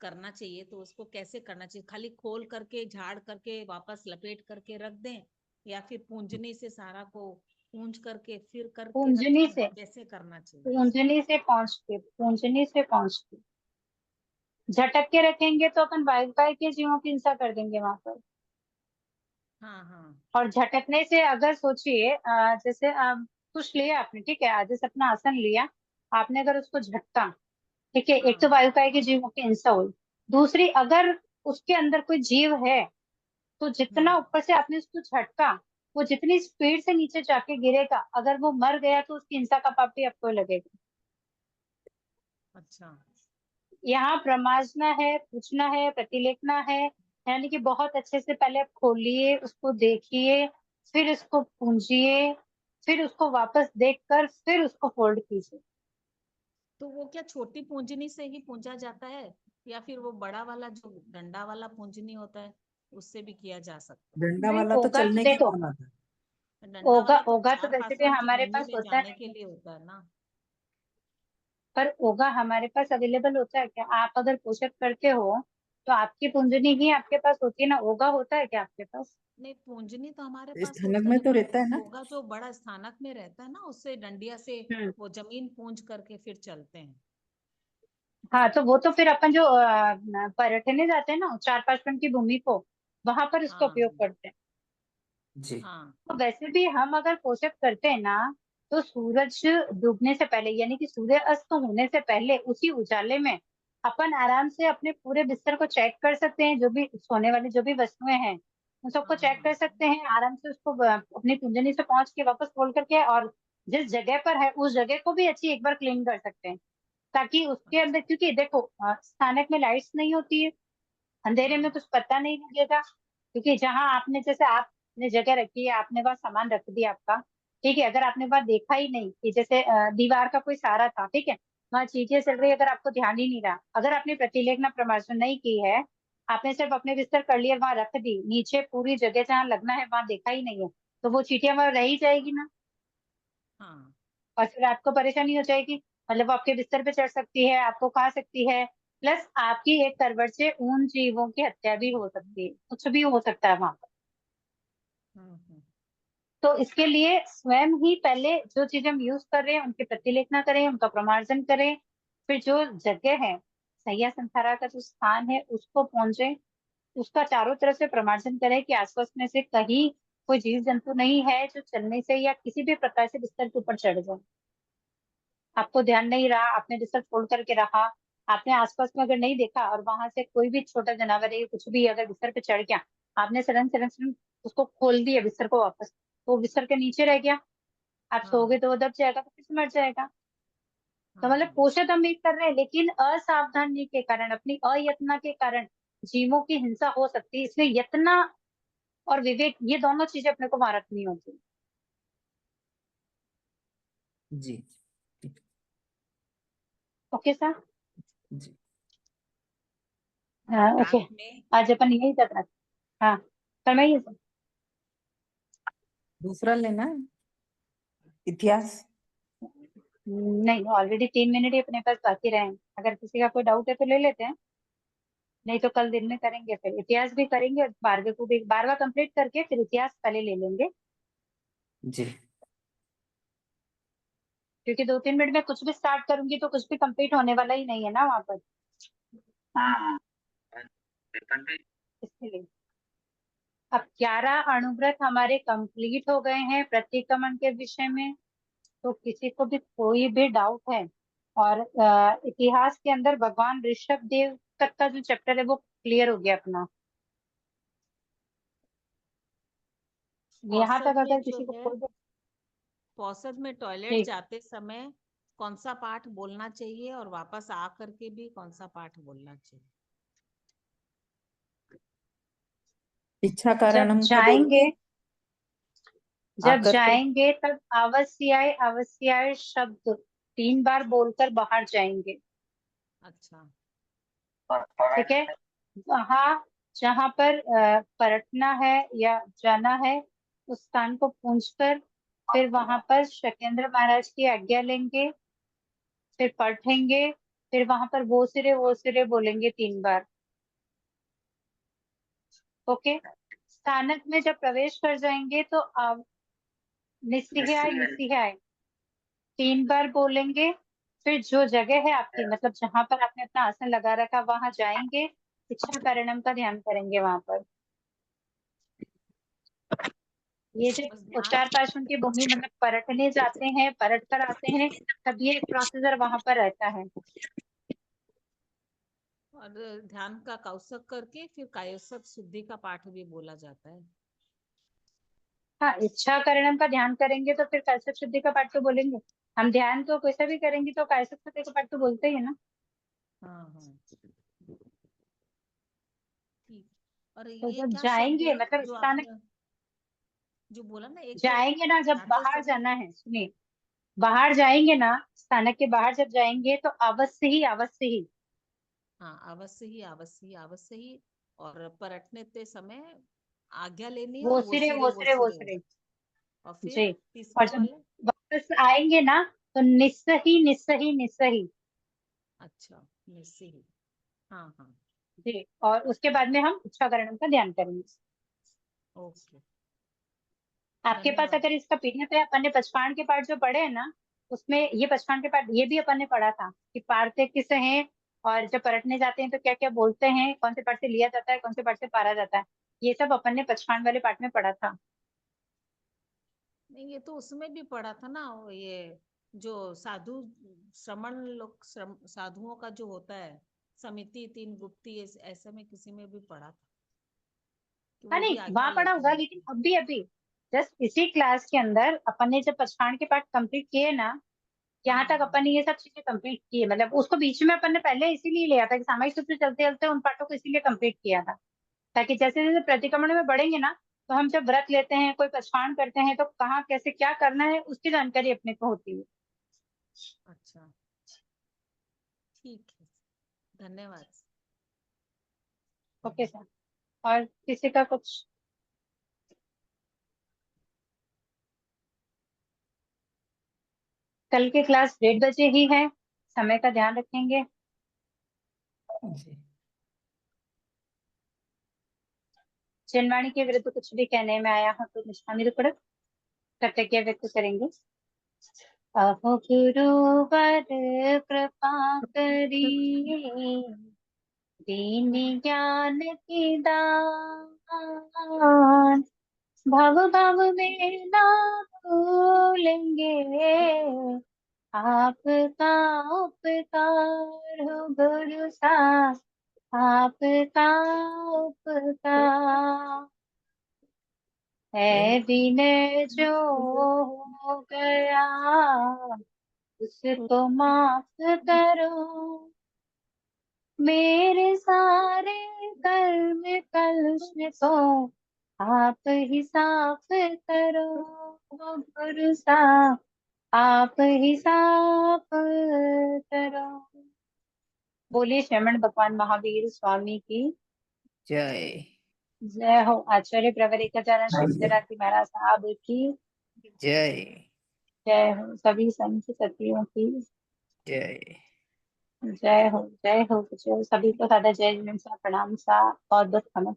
करना चाहिए तो उसको कैसे करना चाहिए? खाली खोल करके झाड़ करके वापस लपेट करके रख दें, या फिर पूंजनी से सारा को पूंज करके फिर करके पूंजनी रखें? से, कैसे करना चाहिए? पूंजनी से पहुंच के झटक के रखेंगे तो अपन वायु के जीवों की हिंसा कर देंगे वहां पर। हाँ हाँ और झटकने से अगर सोचिए जैसे कुछ लिया आपने, ठीक है, आज जैसे अपना आसन लिया आपने, अगर उसको झटका, ठीक है, एक तो हाँ वायुकाय के जीवों की हिंसा हुई, दूसरी अगर उसके अंदर कोई जीव है तो जितना ऊपर से आपने उसको झटका वो जितनी स्पीड से नीचे जाके गिरेगा, अगर वो मर गया तो उसकी हिंसा का पाप भी आपको लगेगा। अच्छा। यहाँ प्रमार्जना है, पूछना है, प्रतिलेखना है, यानी कि बहुत अच्छे से पहले आप खोलिए उसको, देखिए, फिर उसको पूंजिए, फिर उसको वापस देखकर फिर उसको फोल्ड कीजिए। तो वो क्या छोटी पूंजनी से ही पूंजा जाता है, या फिर वो बड़ा वाला जो डंडा वाला पूंजनी होता है उससे भी किया जा सकता डंडा नहीं वाला तो होगा तो चलने के देखो, लिए आता है। है? डंडा होगा वाला तो होगा तो चार वैसे भी पासवान की हमारे भूमि पास में होता जाने है, के लिए होता है ना। पर होगा हमारे पास अवेलेबल होता है क्या? आप अगर पोषक करते हो तो आपकी पूंजनी ही आपके पास होती है ना, होगा होता है क्या आपके पास? नहीं, पूंजनी तो हमारे इस पास स्थानक होता में है, तो पर रहता है ना। होगा जो बड़ा स्थानक में रहता है ना, उससे डंडिया से हम्म, वो जमीन पूंज करके फिर चलते हैं। हाँ तो वो तो फिर अपन जो पर्यटने जाते हैं ना 4-5 की भूमि को, वहां पर इसका हाँ उपयोग करते हैं। जी। हाँ तो वैसे भी हम अगर पोषक करते हैं ना तो सूरज डूबने से पहले यानी कि सूर्य अस्त होने से पहले उसी उजाले में अपन आराम से अपने पूरे बिस्तर को चेक कर सकते हैं, जो भी सोने वाली जो भी वस्तुएं हैं उन सबको हाँ चेक हाँ कर सकते हैं आराम से, उसको अपनी कुंजनी से पहुंच के वापस खोल करके, और जिस जगह पर है उस जगह को भी अच्छी एक बार क्लीन कर सकते हैं, ताकि उसके अंदर, क्योंकि देखो स्थानक में लाइट्स नहीं होती है, अंधेरे में हाँ कुछ पता नहीं लगेगा, क्योंकि जहां आपने जैसे आपने जगह रखी है, आपने वहां सामान रख दिया आपका, ठीक है, अगर आपने वहां देखा ही नहीं कि जैसे दीवार का कोई सहारा था, ठीक है, वहां चीजें चल रही है, अगर आपको ध्यान ही नहीं रहा, अगर आपने प्रतिलेखना प्रमार्जन नहीं की है, आपने सिर्फ अपने बिस्तर कर लिया वहां रख दी, नीचे पूरी जगह जहाँ लगना है वहां देखा ही नहीं है, तो वो चीटियां वहां रह ही जाएगी ना, हाँ और फिर आपको परेशानी हो जाएगी। मतलब वो आपके बिस्तर पे चढ़ सकती है, आपको खा सकती है, प्लस आपकी एक करवट से उन जीवों की हत्या भी हो सकती है, कुछ भी हो सकता है वहां पर। हम्म। तो इसके लिए स्वयं ही पहले जो चीजें हम यूज कर रहे हैं उनकी प्रतिलेखना करें, उनका प्रमार्जन करें, फिर जो जगह है सैया संथारा का जो स्थान है उसको पहुंचे, उसका चारों तरफ से प्रमार्जन करें कि आसपास में से कहीं कोई जीव जंतु नहीं है जो चलने से या किसी भी प्रकार से बिस्तर के ऊपर चढ़ जाए। आपको ध्यान नहीं रहा, आपने बिस्तर फोल्ड करके रखा, आपने आसपास में अगर नहीं देखा और वहां से कोई भी छोटा जानवर है कुछ भी अगर बिस्तर पे चढ़ गया, आपने सडन सडन सडन उसको खोल दिया बिस्तर को वापस, तो वो बिस्तर के नीचे रह गया, आप सोओगे हाँ तो वो दब जाएगा तो फिर से मर जाएगा। तो हाँ मतलब हाँ। कोशिश हम एक कर रहे हैं लेकिन असावधानी के कारण, अपनी अयत्ना के कारण जीवों की हिंसा हो सकती है, इसलिए यत्ना और विवेक ये दोनों चीजें अपने को वहां रखनी होती। जी ओके सर। जी। हाँ ओके। प्रांत में आज अपन यही कर रहे थे। हाँ फरमाइए सर। दूसरा लेना है, इतिहास। नहीं ऑलरेडी 3 मिनट ही अपने पास बाकी रहे हैं, अगर किसी का कोई डाउट है तो ले लेते हैं, नहीं तो कल दिन में करेंगे, फिर इतिहास भी करेंगे और 12वें को भी 12वां कंप्लीट करके फिर इतिहास पहले ले लेंगे, जी क्योंकि 2-3 मिनट में कुछ भी स्टार्ट करूंगी तो कुछ भी कंप्लीट होने वाला ही नहीं है ना वहां पर, हाँ इसलिए। अब 11 अणुव्रत हमारे कंप्लीट हो गए हैं प्रतिक्रमण के विषय में, तो किसी को भी कोई भी डाउट है, और इतिहास के अंदर भगवान ऋषभ देव तक का जो चैप्टर है वो क्लियर हो गया अपना, यहाँ औसत तक में अगर जो किसी को है, कोई भी औसत में टॉयलेट ठीक। जाते समय कौन सा पाठ बोलना चाहिए और वापस आ करके भी कौन सा पाठ बोलना चाहिए? इच्छा जब कारणम का बोल जाएंगे, जब आकर के। जाएंगे तब अवश्याय अवश्याय शब्द 3 बार बोलकर बाहर जाएंगे, अच्छा। ठीक है। वहां जहाँ पर पलटना है या जाना है उस स्थान को पूछकर फिर वहां पर शकेंद्र महाराज की आज्ञा लेंगे, फिर पढ़ेंगे, फिर वहां पर वो सिरे बोलेंगे 3 बार। ओके। स्थानक में जब प्रवेश कर जाएंगे तो निस्सिहाय निस्सिहाय 3 बार बोलेंगे, फिर जो जगह है आपकी मतलब जहां पर आपने अपना आसन लगा रखा वहां जाएंगे, इच्छा कारणम का ध्यान करेंगे वहां पर। ये जो बस ध्यान। उच्चार पाशन की भूमि मतलब पलटने जाते हैं, पलट कर आते हैं, तब ये प्रोसीजर वहां पर रहता है। और ध्यान का कौशक करके फिर कायसक शुद्धि का पाठ भी बोला जाता है। हाँ इच्छा करणम का ध्यान करेंगे तो फिर कायसक शुद्धि का पाठ तो बोलेंगे, हम ध्यान तो कैसा भी करेंगे तो कायसक शुद्धि का पाठ तो बोलते ही है ना। हाँ हाँ ठीक। और तो ये जब क्या शब्द जाएंगे है मतलब जो स्थान आपने जो बोला ना, एक तो जाएंगे ना, जब जाते बाहर समय। जाना है सुनिए, बाहर जाएंगे ना, स्थानक के बाहर जब जाएंगे तो अवश्य ही अवश्य ही हाँ, अवश्य ही अवश्य ही अवश्य ही। और पलटने ते समय आज्ञा लेनी है और वो वो सिरे सिरे वो वो सिरे वो सिरे। सिरे। और फिर जी। और तीसरा जब वाला। वापस आएंगे ना तो निस्सही निस्सही निस्सही। अच्छा, निस्सी ही। हाँ हाँ। जी। और उसके बाद में हम उच्चाकरण का ध्यान करेंगे। ओके। आपके पास धन्यवाद। अगर इसका पीडीएफ है, अपन ने पचपाण के पाठ जो पढ़े हैं ना, उसमें ये पचपाण के पाठ ये भी अपन ने पढ़ा था कि पारते किस हैं, और जब पलटने जाते हैं तो क्या क्या बोलते हैं, कौन से पाठ से लिया जाता है, कौन से पाठ से पारा जाता है, ये सब अपन ने पचपाण वाले पाठ में पढ़ा था। नहीं, ये तो उसमें भी पढ़ा था ना, वो ये जो साधु श्रमण लोग साधुओं का जो होता है, समिति तीन गुप्ती, ऐसे में किसी में भी पढ़ा था कि हाँ वो भी नहीं आज्ञा वहां पढ़ा लेते होगा, रहते लेकिन हैं। अभी अभी जस्ट इसी क्लास के अंदर अपन ने जब पचपाण के पाठ कंप्लीट किए ना, यहाँ तक अपन ने ये सब चीजें कंप्लीट की है, मतलब उसको बीच में अपन ने पहले इसीलिए लिया था कि सामायिक सूत्र चलते चलते उन पाठों को इसीलिए कंप्लीट किया था, ताकि जैसे जैसे प्रतिक्रमण में बढ़ेंगे ना तो हम जब व्रत लेते हैं, कोई पचपान करते हैं तो कहाँ कैसे क्या करना है उसकी जानकारी अपने को होती है। अच्छा, ठीक है, धन्यवाद। Okay sir. और किसी का कुछ? कल की क्लास 1:30 बजे ही है, समय का ध्यान रखेंगे। जी। जनवाणी के विरुद्ध कुछ भी कहने में आया हो तो निष्ठानी रूपक कृतज्ञ व्यक्त करेंगे। अहो गुरुवर कृपा करी, दीन ज्ञान की दान, भव भव में ना भूलेंगे, आपका उपकार हो गुरु साहब, आपका उपकार है विनय जो हो गया, उसको माफ करो, मेरे सारे कर्म कलुष को आप ही साफ करो, गुरु साहब आप ही साफ करो। बोलिए श्रवण भगवान महावीर स्वामी की जय। जय हो। आचार्य प्रवर एकाचार्य श्री विद्यार्थी महाराज साहब की जय। जय हो। सभी संत सतियों की जय। जय हो। जय हो। जय हो। सभी को सादा जय जिन सा प्रणाम सा बहुत बहुत